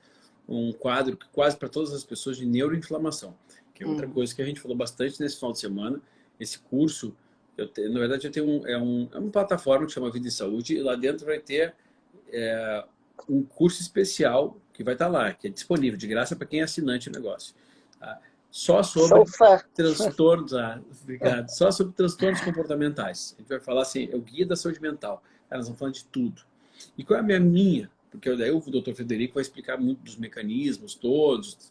um quadro que quase para todas as pessoas de neuroinflamação, que é outra Hum, coisa que a gente falou bastante nesse final de semana. Esse curso, na verdade, eu tenho é uma plataforma que chama Vida e Saúde, e lá dentro vai ter um curso especial que vai estar lá, que é disponível de graça para quem é assinante do negócio. Tá? Só sou sobre fã. transtornos, obrigado, só sobre transtornos comportamentais. A gente vai falar assim, é o guia da saúde mental. Cara, nós vamos falar de tudo. E qual é a minha? Porque daí o doutor Frederico vai explicar muito dos mecanismos todos,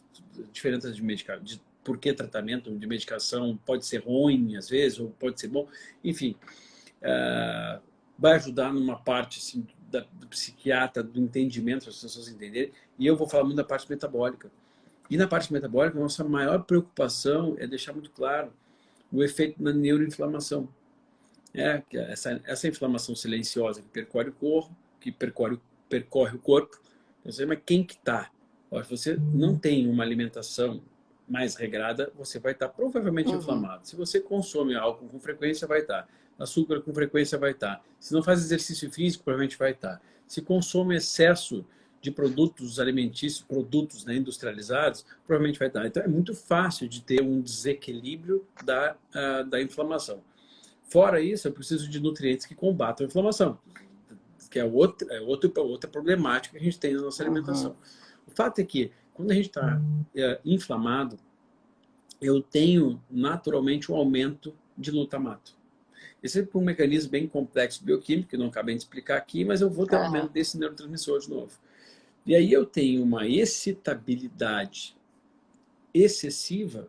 diferenças de medicamento, de por que tratamento de medicação pode ser ruim às vezes, ou pode ser bom. Enfim, vai ajudar numa parte assim, do psiquiatra, do entendimento, para as pessoas entenderem. E eu vou falar muito da parte metabólica. E na parte metabólica, a nossa maior preocupação é deixar muito claro o efeito na neuroinflamação. Que é essa inflamação silenciosa que percorre o corpo, que percorre o corpo. Então, mas quem que está? Se você não tem uma alimentação mais regrada, você vai estar provavelmente Uhum, inflamado. Se você consome álcool com frequência, vai estar. Açúcar com frequência, vai estar. Se não faz exercício físico, provavelmente vai estar. Se consome excesso de produtos alimentícios, produtos, né, industrializados, provavelmente vai estar. Então é muito fácil de ter um desequilíbrio da inflamação. Fora isso, eu preciso de nutrientes que combatam a inflamação, que é outra problemática que a gente tem na nossa uhum, alimentação. O fato é que, quando a gente está inflamado, eu tenho naturalmente um aumento de glutamato. Esse é um mecanismo bem complexo bioquímico, que eu não acabei de explicar aqui, mas eu vou ter um aumento aham, desse neurotransmissor de novo. E aí eu tenho uma excitabilidade excessiva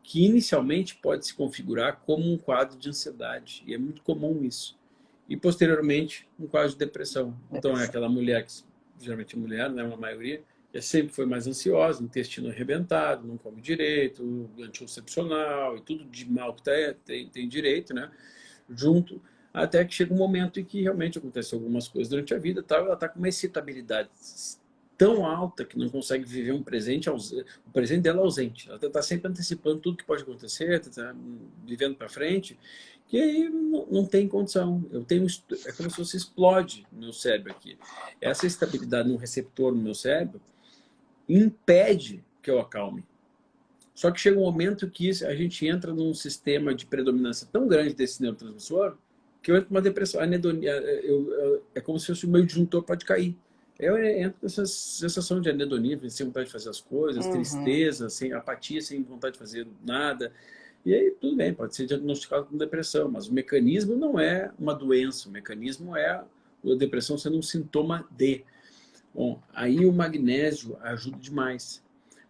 que inicialmente pode se configurar como um quadro de ansiedade, e é muito comum isso. E posteriormente, um quadro de depressão. Então é depressão. aquela mulher que, geralmente é mulher, né, uma maioria, que sempre foi mais ansiosa, intestino arrebentado, não come direito, anticoncepcional e tudo de mal que tem direito, né, junto, até que chega um momento em que realmente acontecem algumas coisas durante a vida, tal, ela está com uma excitabilidade tão alta que não consegue viver um presente ausente, o presente dela é ausente. Ela está sempre antecipando tudo que pode acontecer, está vivendo para frente, que aí não tem condição. É como se fosse explode no meu cérebro aqui. Essa estabilidade no receptor no meu cérebro impede que eu acalme. Só que chega um momento que a gente entra num sistema de predominância tão grande desse neurotransmissor que eu entro numa depressão. A anedonia, é como se o meu disjuntor pode cair. Eu entro nessa sensação de anedonia, sem vontade de fazer as coisas, tristeza, sem apatia, sem vontade de fazer nada. E aí, tudo bem, pode ser diagnosticado com depressão, mas o mecanismo não é uma doença, o mecanismo é a depressão sendo um sintoma de. Bom, aí o magnésio ajuda demais.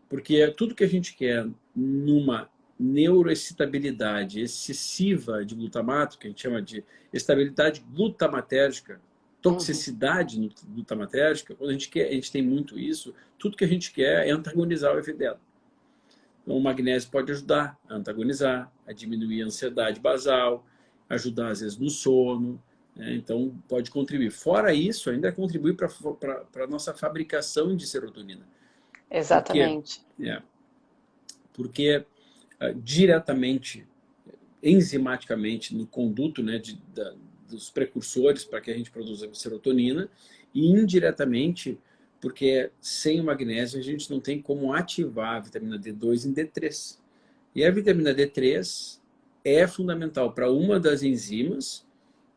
Porque tudo que a gente quer numa neuroexcitabilidade excessiva de glutamato, que a gente chama de estabilidade glutamatérgica, toxicidade glutamatérgica, quando a gente tem muito isso, tudo que a gente quer é antagonizar o efeito dela. Então, o magnésio pode ajudar a antagonizar, a diminuir a ansiedade basal, ajudar às vezes no sono, né? Então pode contribuir. Fora isso, ainda contribui para a nossa fabricação de serotonina. Exatamente. Porque diretamente, enzimaticamente, no conduto, né, dos precursores para que a gente produza serotonina, e indiretamente, porque sem o magnésio a gente não tem como ativar a vitamina D2 em D3. E a vitamina D3 é fundamental para uma das enzimas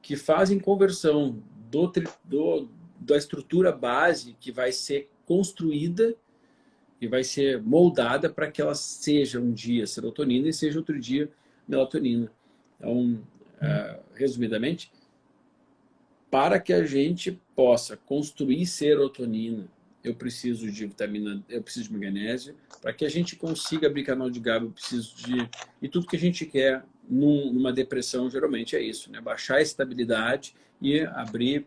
que fazem conversão da estrutura base que vai ser construída e vai ser moldada para que ela seja um dia serotonina e seja outro dia melatonina. Então, resumidamente, para que a gente possa construir serotonina, eu preciso de vitamina, eu preciso de magnésio. Para que a gente consiga abrir canal de GABA, eu preciso de... E tudo que a gente quer numa depressão, geralmente é isso, né? Baixar a estabilidade e abrir,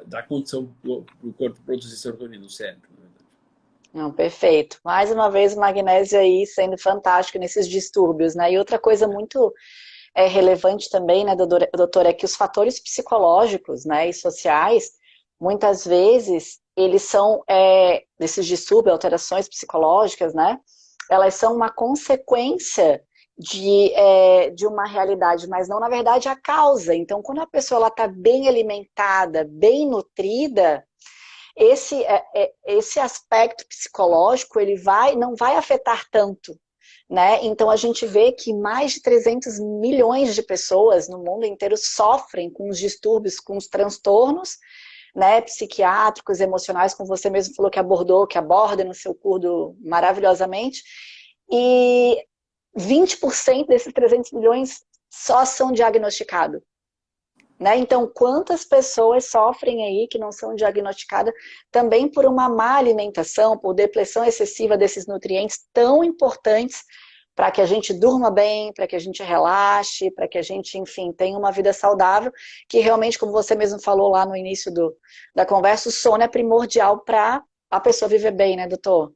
dar condição para o corpo produzir serotonina no cérebro. Não, perfeito. Mais uma vez o magnésio aí sendo fantástico nesses distúrbios, né? E outra coisa muito relevante também, né, doutora, é que os fatores psicológicos, né, e sociais, muitas vezes, eles são, desses distúrbios, alterações psicológicas, né, elas são uma consequência de uma realidade, mas não, na verdade, a causa. Então, quando a pessoa está bem alimentada, bem nutrida, esse aspecto psicológico ele não vai afetar tanto, né? Então a gente vê que mais de 300 milhões de pessoas no mundo inteiro sofrem com os distúrbios, com os transtornos, né, psiquiátricos, emocionais, como você mesmo falou que aborda no seu curso maravilhosamente, e 20% desses 300 milhões só são diagnosticados. Né? Então, quantas pessoas sofrem aí que não são diagnosticadas também por uma má alimentação, por depleção excessiva desses nutrientes tão importantes para que a gente durma bem, para que a gente relaxe, para que a gente, enfim, tenha uma vida saudável, que realmente, como você mesmo falou lá no início da conversa, o sono é primordial para a pessoa viver bem, né, doutor?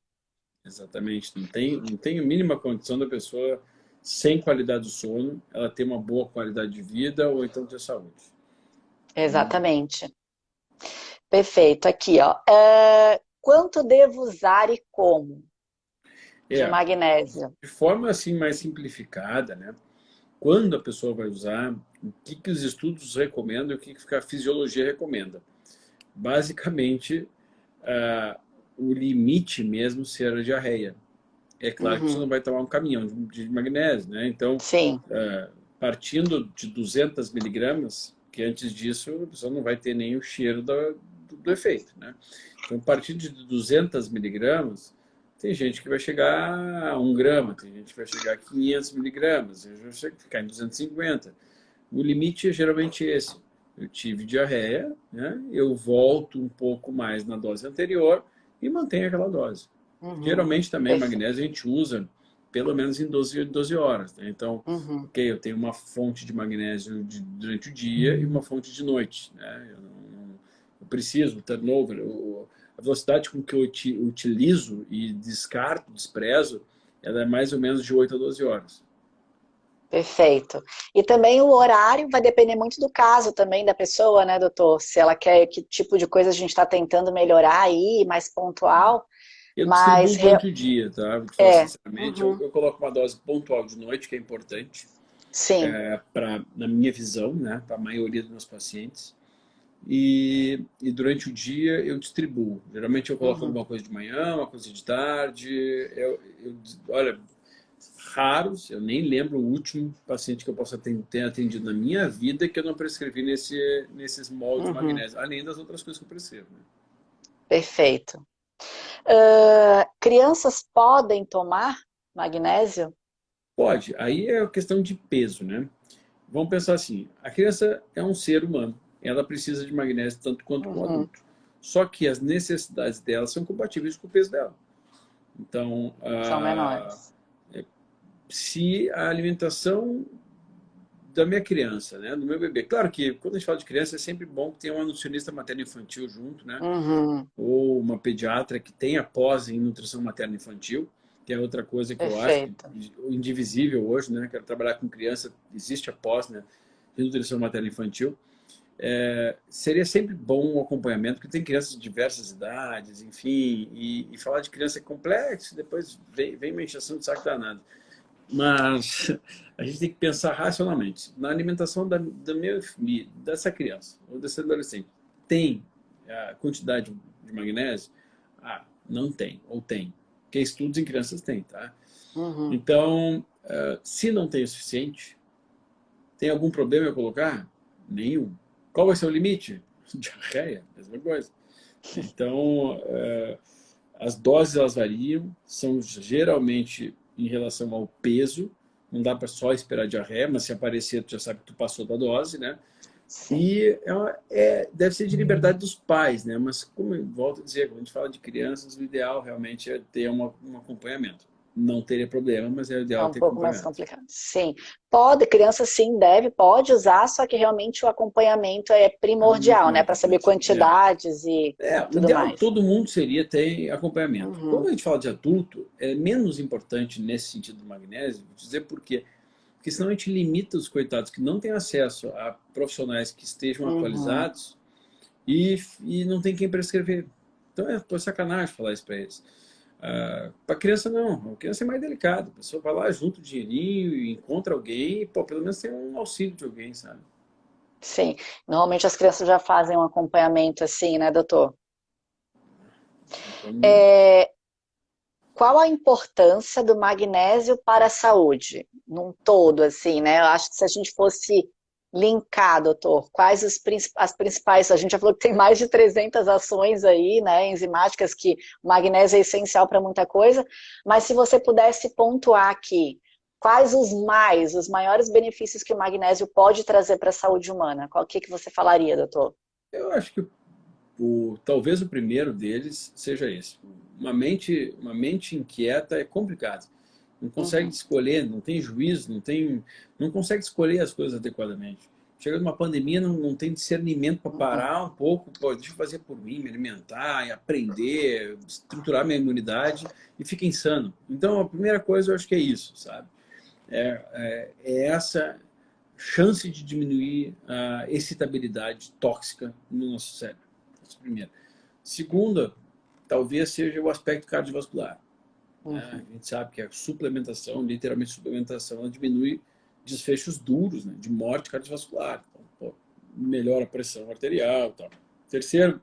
Exatamente. Não tem a mínima condição da pessoa, sem qualidade do sono, ela ter uma boa qualidade de vida ou então ter saúde. Exatamente. Perfeito. Aqui, ó. Quanto devo usar e como? De magnésio. De forma assim mais simplificada, né? Quando a pessoa vai usar, o que os estudos recomendam e o que a fisiologia recomenda. Basicamente, o limite mesmo será a diarreia. É claro que você não vai tomar um caminhão de magnésio, né? Então, sim, partindo de 200 miligramas, que antes disso a pessoa não vai ter nem o cheiro do efeito, né? Então, a partir de 200 miligramas, tem gente que vai chegar a 1 grama, tem gente que vai chegar a 500 miligramas, vai ficar em 250. O limite é geralmente esse. Eu tive diarreia, né? Eu volto um pouco mais na dose anterior e mantenho aquela dose. Geralmente também magnésio a gente usa pelo menos em 12 horas. Né? Então, ok, eu tenho uma fonte de magnésio durante o dia e uma fonte de noite. Né? Eu preciso, turnover, a velocidade com que eu utilizo e descarto, desprezo, ela é mais ou menos de 8 a 12 horas. Perfeito. E também o horário vai depender muito do caso também da pessoa, né, doutor? Se ela quer, que tipo de coisa a gente está tentando melhorar aí, mais pontual. Eu Mas distribuo durante o dia, tá? Vou te falar sinceramente, eu coloco uma dose pontual de noite, que é importante, sim. na minha visão, né, para a maioria dos meus pacientes. e durante o dia eu distribuo. Geralmente eu coloco Uhum. alguma coisa de manhã, uma coisa de tarde. Olha, raros, eu nem lembro o último paciente que eu possa ter atendido na minha vida que eu não prescrevi nesses moldes de Uhum. magnésio, além das outras coisas que eu prescrevo. Né? Perfeito. Crianças podem tomar magnésio? Pode, aí é questão de peso, né? Vamos pensar assim, a criança é um ser humano, ela precisa de magnésio tanto quanto um Uhum. adulto. Só que as necessidades dela são compatíveis com o peso dela. Então, São menores. se a alimentação da minha criança, né, do meu bebê, claro que quando a gente fala de criança é sempre bom que tenha uma nutricionista materno-infantil junto, né, Uhum. ou uma pediatra que tenha pós em nutrição materno-infantil, que é outra coisa que eu acho que Perfeito. indivisível hoje, né, quero trabalhar com criança, existe a pós, né, de nutrição materno-infantil. Seria sempre bom um acompanhamento, porque tem crianças de diversas idades, enfim, e falar de criança é complexo, depois vem uma encheção de saco danado. Mas a gente tem que pensar racionalmente. Na alimentação da minha filha, dessa criança ou desse adolescente, tem a quantidade de magnésio? Ah, não tem, ou tem. Porque estudos em crianças tem, tá? Uhum. Então, se não tem o suficiente, tem algum problema eu colocar? Nenhum. Qual vai ser o limite? Diarreia, mesma coisa. Então, as doses elas variam, são geralmente em relação ao peso, não dá para só esperar diarreia, mas se aparecer, tu já sabe que tu passou da dose, né? Sim. E deve ser de liberdade dos pais, né? Mas, como eu volto a dizer, quando a gente fala de crianças, o ideal realmente é ter um acompanhamento. Não teria problema, mas é o É ideal um ter pouco mais acompanhamento. complicado. Sim. Pode, criança sim deve, pode usar, só que realmente o acompanhamento é É muito primordial, mais né? Para saber importante. quantidades e O tudo ideal de mais. todo mundo seria ter acompanhamento. Quando Uhum. a gente fala de adulto, é menos importante nesse sentido do magnésio, vou dizer por quê. Porque senão a gente limita os coitados que não têm acesso a profissionais que estejam Uhum. atualizados e não tem quem prescrever. Então é sacanagem falar isso para eles. Para criança não, a criança é mais delicada. A pessoa vai lá, junta o dinheirinho e encontra alguém e pô, pelo menos tem um auxílio de alguém, sabe? Sim. Normalmente as crianças já fazem um acompanhamento assim, né, doutor? Então, É, qual a importância do magnésio para a saúde? Num todo, assim, né? Eu acho que se a gente fosse linkar, doutor, quais as principais, a gente já falou que tem mais de 300 ações aí, né, enzimáticas, que o magnésio é essencial para muita coisa, mas se você pudesse pontuar aqui, quais os maiores benefícios que o magnésio pode trazer para a saúde humana? Qual que você falaria, doutor? eu acho que talvez o primeiro deles seja esse. Uma mente inquieta é complicado. Não consegue Uhum, escolher, não tem juízo, não consegue escolher as coisas adequadamente. Chega numa pandemia, não tem discernimento para uhum. parar um pouco, pô, deixa eu fazer por mim, me alimentar, e aprender, estruturar minha imunidade e fica insano. Então, a primeira coisa eu acho que é isso, sabe? É essa chance de diminuir a excitabilidade tóxica no nosso cérebro. Essa é a primeira. Segunda, talvez seja o aspecto cardiovascular. Né? Uhum. A gente sabe que a suplementação, literalmente suplementação, ela diminui desfechos duros, né, de morte cardiovascular. Então, pô, melhora a pressão arterial. Tal. Terceiro,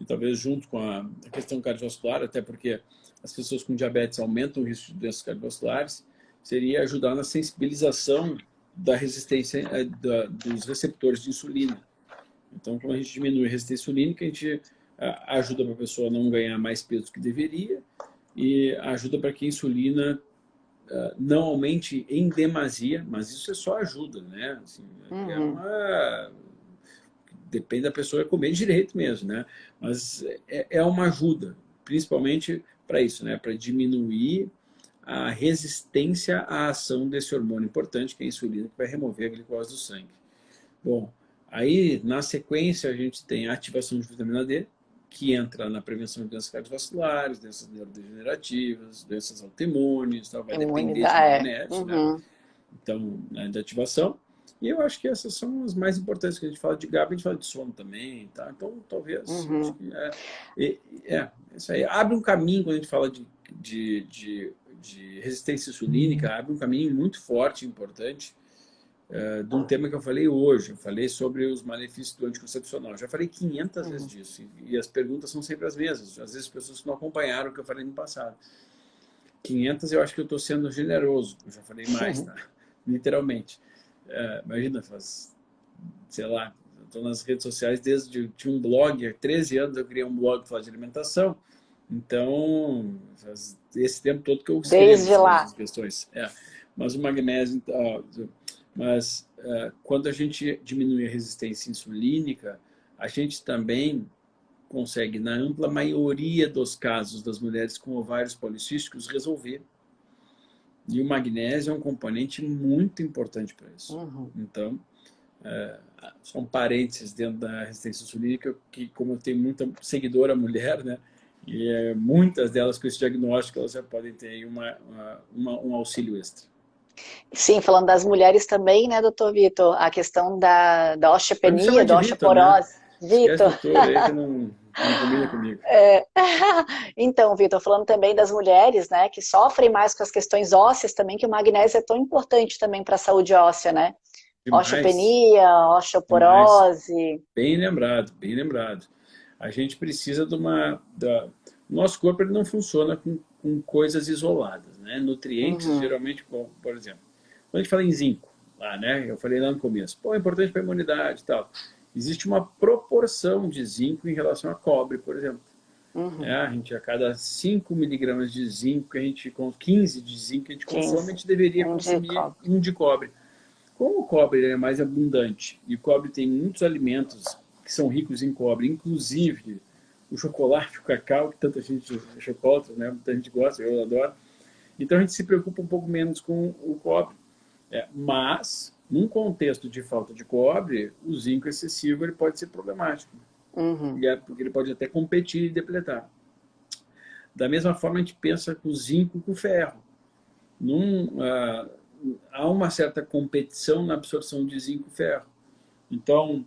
e talvez junto com a questão cardiovascular, até porque as pessoas com diabetes aumentam o risco de doenças cardiovasculares, seria ajudar na sensibilização da resistência dos receptores de insulina. Então, quando a gente diminui a resistência insulínica, a gente ajuda para a pessoa a não ganhar mais peso do que deveria e ajuda para que a insulina não aumente em demasia, mas isso é só ajuda, né? Assim, Uhum. depende da pessoa comer direito mesmo, né? Mas é uma ajuda, principalmente para isso, né? Para diminuir a resistência à ação desse hormônio importante, que é a insulina, que vai remover a glicose do sangue. Bom, aí na sequência a gente tem a ativação de vitamina D, que entra na prevenção de doenças cardiovasculares, doenças neurodegenerativas, doenças autoimunes, tal, vai depender de Imunidade, é. magnésio, né? Uhum. Então, né, de ativação. E eu acho que essas são as mais importantes, que a gente fala de GABA, a gente fala de sono também, tá? Então, talvez, acho Uhum. que isso aí abre um caminho quando a gente fala de resistência insulínica, abre um caminho muito forte e importante de um tema que eu falei hoje. Eu falei sobre os malefícios do anticoncepcional. Já falei 500 vezes disso. E as perguntas são sempre as mesmas. Às vezes, pessoas não acompanharam o que eu falei no passado. 500 eu acho que eu estou sendo generoso. Eu já falei mais, tá? Literalmente. Imagina, faz, sei lá, eu estou nas redes sociais desde que tinha um blog. Há 13 anos eu criei um blog que fala de alimentação. Então, faz esse tempo todo que eu escrevo Desde sobre lá. essas questões. Mas o magnésio... Mas quando a gente diminui a resistência insulínica, a gente também consegue, na ampla maioria dos casos das mulheres com ovários policísticos, resolver. E o magnésio é um componente muito importante para isso. Então, só um parênteses dentro da resistência insulínica, que como eu tenho muita seguidora mulher, né, e muitas delas com esse diagnóstico, elas já podem ter aí um auxílio extra. Sim, falando das mulheres também, né, doutor Vitor? A questão da Pode me osteopenia, chamar de da Vitor, né? osteoporose. Esquece Vitor. doutor aí que não combina comigo. Então, Vitor, falando também das mulheres, né, que sofrem mais com as questões ósseas também, que o magnésio é tão importante também para a saúde óssea, né? Demais, Osteopenia, demais. osteoporose. Bem lembrado, bem lembrado. A gente precisa de o nosso corpo ele não funciona com coisas isoladas, né? Nutrientes, geralmente, por exemplo, quando a gente fala em zinco, lá, né? Eu falei lá no começo, pô, é importante para a imunidade e tal. Existe uma proporção de zinco em relação a cobre, por exemplo. A gente, a cada 5 miligramas de zinco, com 15 de zinco que a gente consome, a 15, gente deveria um de consumir cobre. um de cobre. Como o cobre é mais abundante e o cobre tem muitos alimentos que são ricos em cobre, inclusive o chocolate, o cacau, que tanta gente chocolate, né? Muita gente gosta, eu adoro. Então a gente se preocupa um pouco menos com o cobre. Mas, num contexto de falta de cobre, o zinco excessivo ele pode ser problemático. Porque ele pode até competir e depletar. Da mesma forma, a gente pensa com o zinco e com o ferro. Há uma certa competição na absorção de zinco e ferro. Então,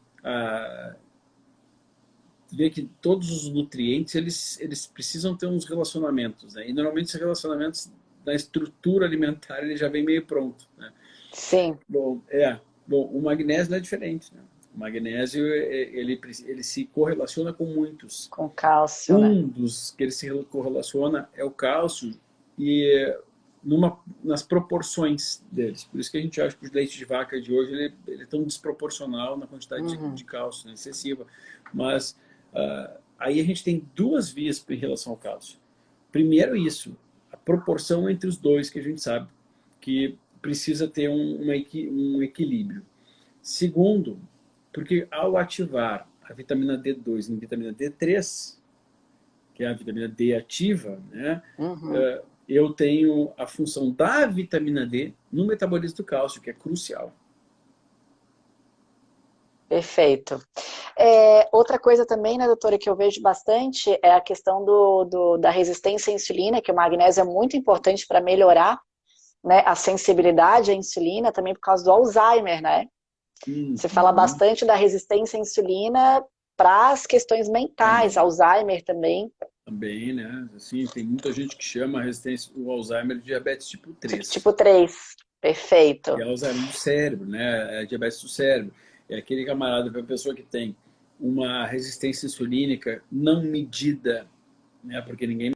vê que todos os nutrientes eles precisam ter uns relacionamentos, né? E normalmente esses relacionamentos na estrutura alimentar ele já vem meio pronto, né? Sim. Bom, o magnésio não é diferente, né? O magnésio ele se correlaciona com muitos. Com cálcio, né? Um dos que ele se correlaciona é o cálcio e nas proporções deles. Por isso que a gente acha que o leite de vaca de hoje ele é tão desproporcional na quantidade de cálcio, né? Excessiva. Mas aí a gente tem duas vias em relação ao cálcio. Primeiro isso, a proporção entre os dois que a gente sabe que precisa ter um equilíbrio. Segundo, porque ao ativar a vitamina D2 em vitamina D3, que é a vitamina D ativa, né? Eu tenho a função da vitamina D no metabolismo do cálcio, que é crucial. Perfeito. Outra coisa também, né, doutora, que eu vejo bastante é a questão da resistência à insulina, que o magnésio é muito importante para melhorar, né, a sensibilidade à insulina, também por causa do Alzheimer, né? Você fala bastante da resistência à insulina para as questões mentais, Alzheimer também. Também, né? Assim, tem muita gente que chama a resistência do Alzheimer de diabetes tipo 3. Tipo 3, perfeito. E é Alzheimer do cérebro, né? É diabetes do cérebro. É aquele camarada, a pessoa que tem uma resistência insulínica não medida, né? Porque ninguém...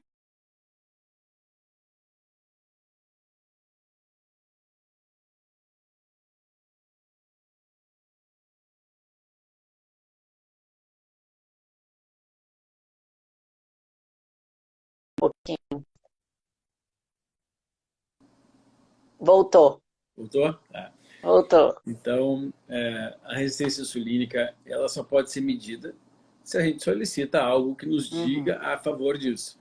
Um pouquinho. Voltou. Voltou? Voltou. Então, a resistência insulínica, ela só pode ser medida se a gente solicita algo que nos diga a favor disso.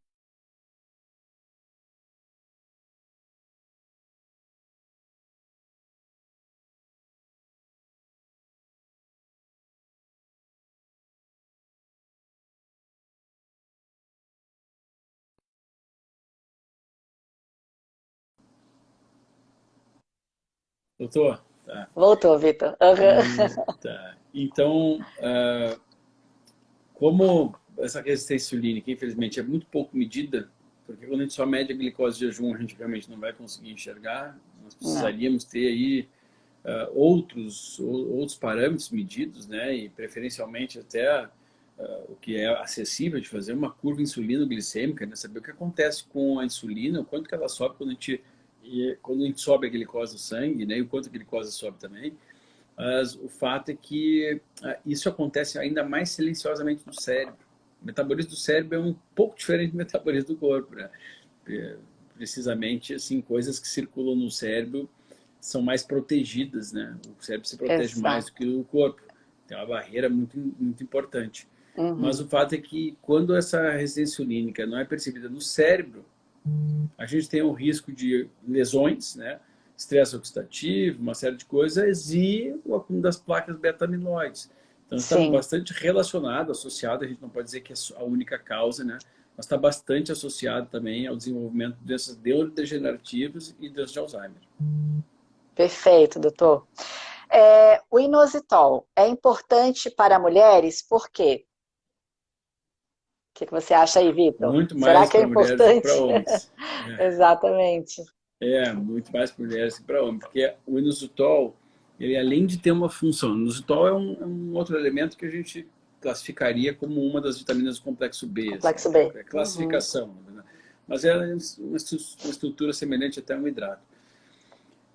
Doutor? Tá. Voltou, Vitor. Tá. Então, como essa resistência insulínica, infelizmente, é muito pouco medida, porque quando a gente só mede a glicose de jejum, a gente realmente não vai conseguir enxergar. Nós Não. precisaríamos ter aí outros parâmetros medidos, né, e preferencialmente até o que é acessível de fazer uma curva insulino-glicêmica, né, saber o que acontece com a insulina, o quanto que ela sobe quando a gente sobe a glicose do sangue, né, e o quanto a glicose sobe também. Mas o fato é que isso acontece ainda mais silenciosamente no cérebro. O metabolismo do cérebro é um pouco diferente do metabolismo do corpo, né? Precisamente, assim, coisas que circulam no cérebro são mais protegidas, né? O cérebro se protege mais Exato. do que o corpo. Tem uma barreira muito importante. Mas Uhum. o fato é que quando essa resistência insulínica não é percebida no cérebro, a gente tem o risco de lesões, né? Estresse oxidativo, uma série de coisas e o acúmulo das placas beta-amiloides. Então está Sim. bastante relacionado, associado, a gente não pode dizer que é a única causa, né? Mas está bastante associado também ao desenvolvimento de doenças neurodegenerativas e doenças de Alzheimer. Perfeito, doutor. O inositol é importante para mulheres, por quê? O que você acha aí, Vitor? Muito Será mais que é para mulheres do que para importante? homens. Exatamente. Muito mais para mulheres que para homens, porque o inositol, ele além de ter uma função, o inositol é um outro elemento que a gente classificaria como uma das vitaminas do complexo B, assim, Complexo né? B. É Uhum. classificação, né? Mas é uma estrutura semelhante até a um hidrato.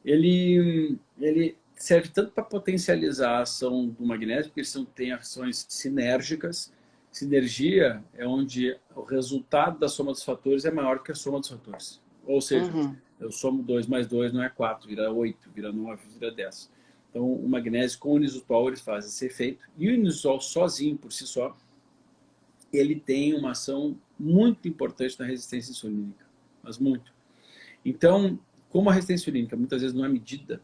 Ele serve tanto para potencializar a ação do magnésio, porque eles têm ações sinérgicas. Sinergia é onde o resultado da soma dos fatores é maior que a soma dos fatores. Ou seja, Uhum. eu somo 2 mais 2 não é 4, vira 8, vira 9, vira 10. Então, o magnésio com o inositol ele faz esse efeito. E o inositol sozinho, por si só, ele tem uma ação muito importante na resistência insulínica. Mas muito. Então, como a resistência insulínica muitas vezes não é medida,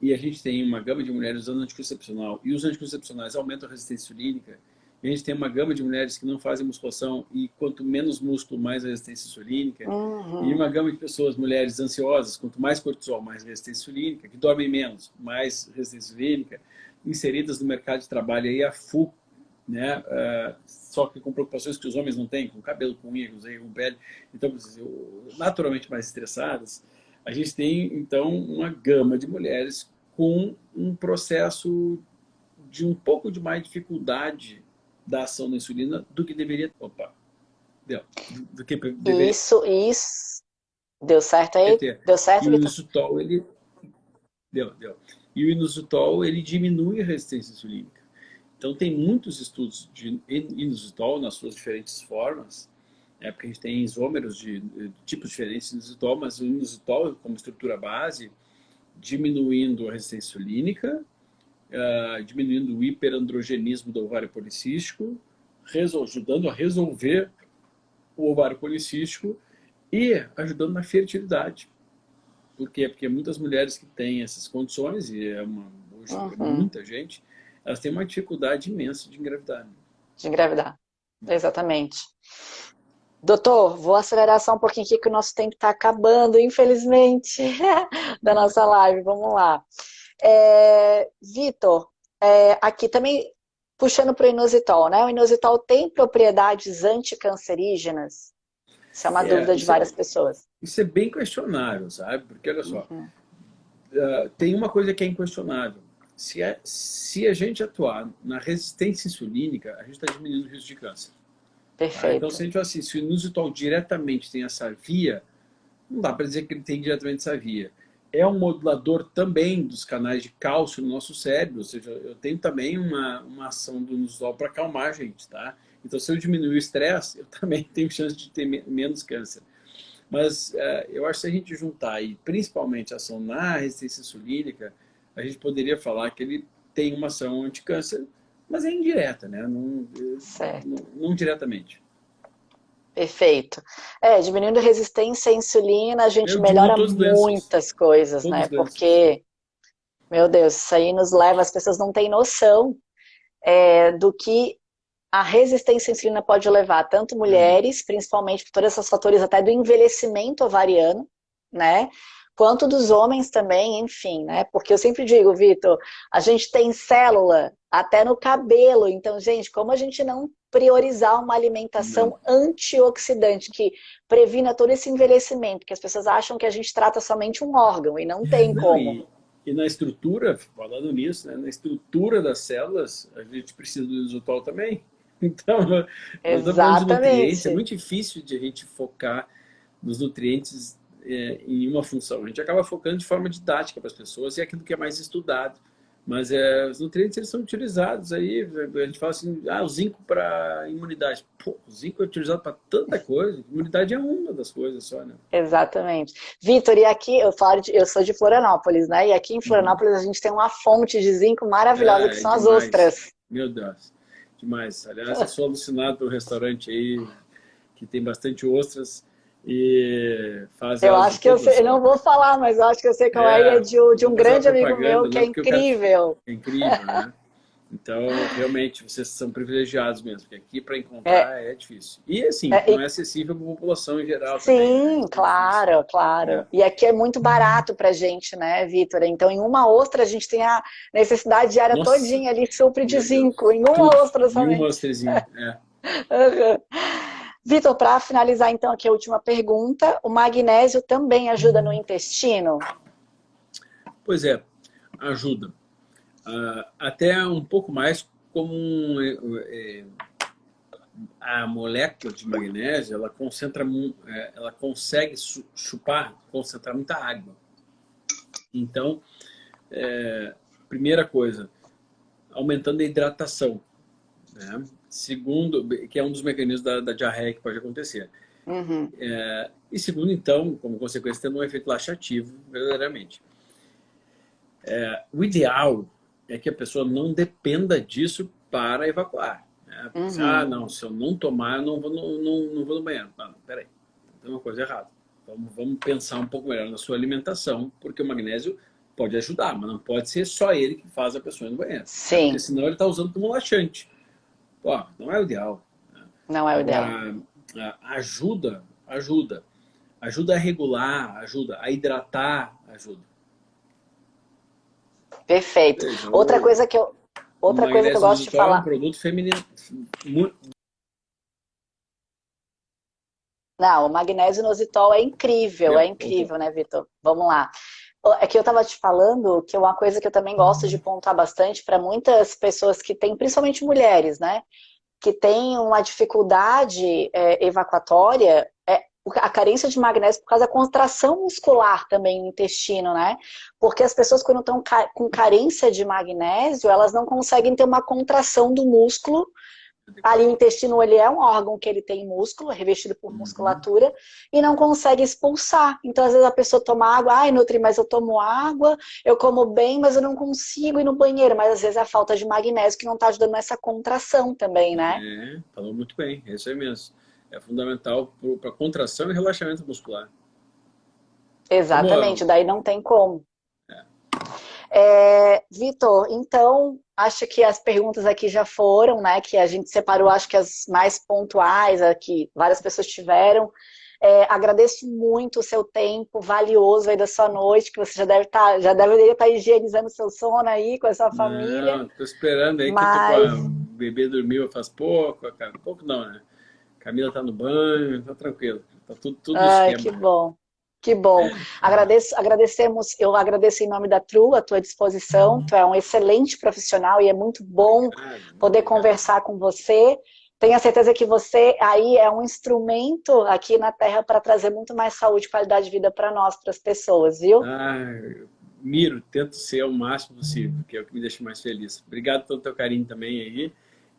e a gente tem uma gama de mulheres usando anticoncepcional, e os anticoncepcionais aumentam a resistência insulínica, e a gente tem uma gama de mulheres que não fazem musculação, e quanto menos músculo, mais a resistência insulínica, e Uhum. uma gama de pessoas, mulheres ansiosas, quanto mais cortisol, mais resistência insulínica, que dormem menos, mais resistência insulínica, inseridas no mercado de trabalho aí a full, né? Só que com preocupações que os homens não têm, com cabelo, com unha, com pele, então naturalmente mais estressadas, a gente tem então uma gama de mulheres com um processo de um pouco de mais dificuldade da ação da insulina do que deveria, do que deveria Isso. Deu certo aí? ter. Deu E certo, o Vitor? inositol, ele deu. E o inositol, ele diminui a resistência insulínica. Então tem muitos estudos de inositol nas suas diferentes formas, porque a gente tem isômeros de tipos diferentes de inositol, mas o inositol como estrutura base, diminuindo a resistência insulínica, diminuindo o hiperandrogenismo do ovário policístico, ajudando a resolver o ovário policístico e ajudando na fertilidade. Por quê? Porque muitas mulheres que têm essas condições, e hoje é Uhum. muita gente, elas têm uma dificuldade imensa de engravidar. De engravidar. Exatamente. Doutor, vou acelerar só um pouquinho aqui que o nosso tempo está acabando, infelizmente, da nossa live. Vamos lá. Vitor, aqui também puxando para o inositol, né? O inositol tem propriedades anticancerígenas? Isso é uma É, dúvida de várias pessoas. isso é bem questionável, sabe? Porque, olha só, Uhum. tem uma coisa que é inquestionável. Se a gente atuar na resistência insulínica, a gente está diminuindo o risco de câncer. Tá? Então, se Perfeito. a gente assim, se o inositol diretamente tem essa via, não dá para dizer que ele tem diretamente essa via. É um modulador também dos canais de cálcio no nosso cérebro, ou seja, eu tenho também uma ação do inositol para acalmar a gente, tá? Então, se eu diminuir o estresse, eu também tenho chance de ter menos câncer. Mas eu acho que se a gente juntar aí, principalmente a ação na resistência insulínica, a gente poderia falar que ele tem uma ação anticâncer, mas é indireta, né? Certo. Não diretamente. Perfeito. Diminuindo a resistência à insulina, a gente Eu diminuo melhora todas as doenças. muitas coisas, Todas né? as doenças. Porque, meu Deus, isso aí nos leva, as pessoas não têm noção do que a resistência à insulina pode levar, tanto Uhum. mulheres, principalmente por todos esses fatores até do envelhecimento ovariano, né? Quanto dos homens também, enfim, né? Porque eu sempre digo, Vitor, a gente tem célula até no cabelo, então, gente, como a gente não priorizar uma Não, alimentação antioxidante que previna todo esse envelhecimento, que as pessoas acham que a gente trata somente um órgão e não tem não como. E na estrutura, falando nisso, né, na estrutura das células, a gente precisa do isotól também. Então, nós estamos falando de nutrientes, é Exatamente. muito difícil de a gente focar nos nutrientes em uma função. A gente acaba focando de forma didática para as pessoas e é aquilo que é mais estudado. Mas os nutrientes eles são utilizados aí, a gente fala assim, o zinco para imunidade. Pô, o zinco é utilizado para tanta coisa, imunidade é uma das coisas só, né? Exatamente. Vitor, e aqui eu sou de Florianópolis, né? E aqui em Uhum. Florianópolis a gente tem uma fonte de zinco maravilhosa que É são as demais. ostras. Meu Deus, demais. Aliás, eu sou alucinado pelo restaurante aí, que tem bastante ostras e faz Eu elas de acho que eu todas sei, as eu não vou formas. falar, mas eu acho que eu sei qual é, e é É, de não um vou fazer uma grande amigo meu propaganda, que é não, porque eu quero. incrível. É incrível, né? Então, realmente, vocês são privilegiados mesmo, porque aqui para É, encontrar é difícil. E assim, é, não é e acessível para a população em geral também, né? sim, Isso que é difícil. claro, É. claro. E aqui é muito barato pra gente, né, Vitor? Então, em uma ostra, a gente tem a necessidade diária Nossa, todinha ali, supre de meu zinco, Deus. em uma Tudo. ostra Em uma somente. ostrezinha. É. Uhum. Vitor, para finalizar então aqui a última pergunta, o magnésio também ajuda no intestino? Pois é, ajuda. Até um pouco mais como a molécula de magnésio, ela concentra, ela consegue chupar, concentrar muita água. Então, primeira coisa, aumentando a hidratação, né? Segundo, que é um dos mecanismos da diarreia que pode acontecer. Uhum. E segundo, então, como consequência, tendo um efeito laxativo, verdadeiramente. O ideal é que a pessoa não dependa disso para evacuar. Né? Uhum. Não, se eu não tomar, eu não vou no banheiro. Não, peraí, tem uma coisa errada. Vamos pensar um pouco melhor na sua alimentação, porque o magnésio pode ajudar, mas não pode ser só ele que faz a pessoa ir no banheiro. Né? Porque Sim, senão ele está usando como laxante. Pô, não é o ideal. não é o ideal. Agora, ajuda. Ajuda a regular, ajuda a hidratar, ajuda. Perfeito. Veja, Outra o, coisa que eu, o outra coisa que eu magnésio gosto de inositol é um falar. produto feminino. Não, o magnésio inositol Deu, é voltou. incrível, né, Vitor? Vamos lá. É que eu estava te falando que uma coisa que eu também gosto de pontuar bastante para muitas pessoas que têm, principalmente mulheres, né, que têm uma dificuldade evacuatória, a carência de magnésio por causa da contração muscular também no intestino, né? Porque as pessoas quando estão com carência de magnésio, elas não conseguem ter uma contração do músculo. Ali o intestino ele é um órgão que ele tem músculo, é revestido por Uhum. musculatura, e não consegue expulsar. Então, às vezes a pessoa toma água, ai, Nutri, mas eu tomo água, eu como bem, mas eu não consigo ir no banheiro. Mas às vezes é a falta de magnésio que não está ajudando nessa contração também, né? Falou muito bem, é isso aí mesmo. É fundamental para contração e relaxamento muscular. Como, Exatamente, daí não tem como. é, Vitor, então, acho que as perguntas aqui já foram, né? Que a gente separou, acho que as mais pontuais, aqui várias pessoas tiveram. Agradeço muito o seu tempo valioso aí da sua noite, que você já deveria estar higienizando seu sono aí com a sua família, não, tô esperando aí que mas, o bebê dormiu faz pouco, cara. Pouco não, né? Camila tá no banho, tá tranquilo. Tá tudo no ai, que esquema. bom, que bom. Eu agradeço em nome da Tru a tua disposição, tu é um excelente profissional e é muito bom Obrigado, muito poder obrigado. conversar com você. Tenho a certeza que você aí é um instrumento aqui na Terra para trazer muito mais saúde e qualidade de vida para nós, para as pessoas, viu? Eu miro, tento ser o máximo possível, que é o que me deixa mais feliz. Obrigado pelo teu carinho também aí.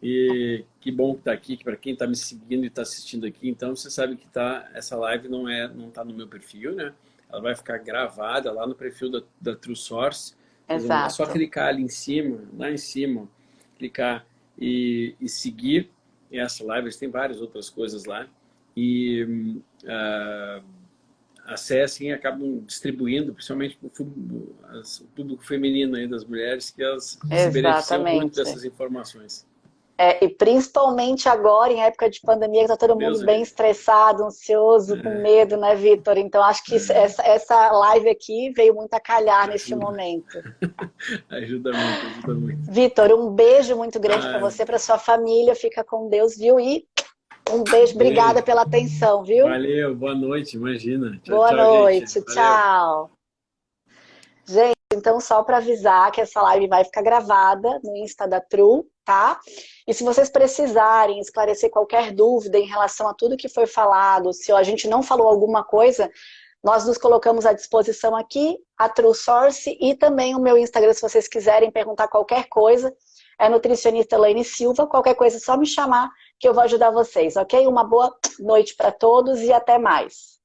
E que bom que tá aqui, que para quem está me seguindo e está assistindo aqui, então você sabe que essa live não tá no meu perfil, né? Ela vai ficar gravada lá no perfil da True Source. É só Exato. clicar ali em cima, lá em cima, clicar e seguir essa live. Tem várias outras coisas lá. E acessem e acabam distribuindo, principalmente para o público feminino aí das mulheres, que elas se beneficiam muito Exatamente. dessas informações. E principalmente agora, em época de pandemia, que está todo mundo Deus bem livre. estressado, ansioso, com medo, né, Vitor? Então, acho que essa live aqui veio muito a calhar neste Ajuda. momento. Ajuda muito, ajuda muito. Vitor, um beijo muito grande para Ah, você, para sua família. Fica com Deus, viu? E um beijo, obrigada beijo. pela atenção, viu? Valeu, boa noite, imagina. Tchau, Boa tchau, gente. noite, Valeu. tchau. Gente. Então, só para avisar que essa live vai ficar gravada no Insta da Tru, tá? E se vocês precisarem esclarecer qualquer dúvida em relação a tudo que foi falado, se a gente não falou alguma coisa, nós nos colocamos à disposição aqui, a Tru Source, e também o meu Instagram, se vocês quiserem perguntar qualquer coisa, é nutricionista Elaine Silva. Qualquer coisa é só me chamar que eu vou ajudar vocês, ok? Uma boa noite para todos e até mais.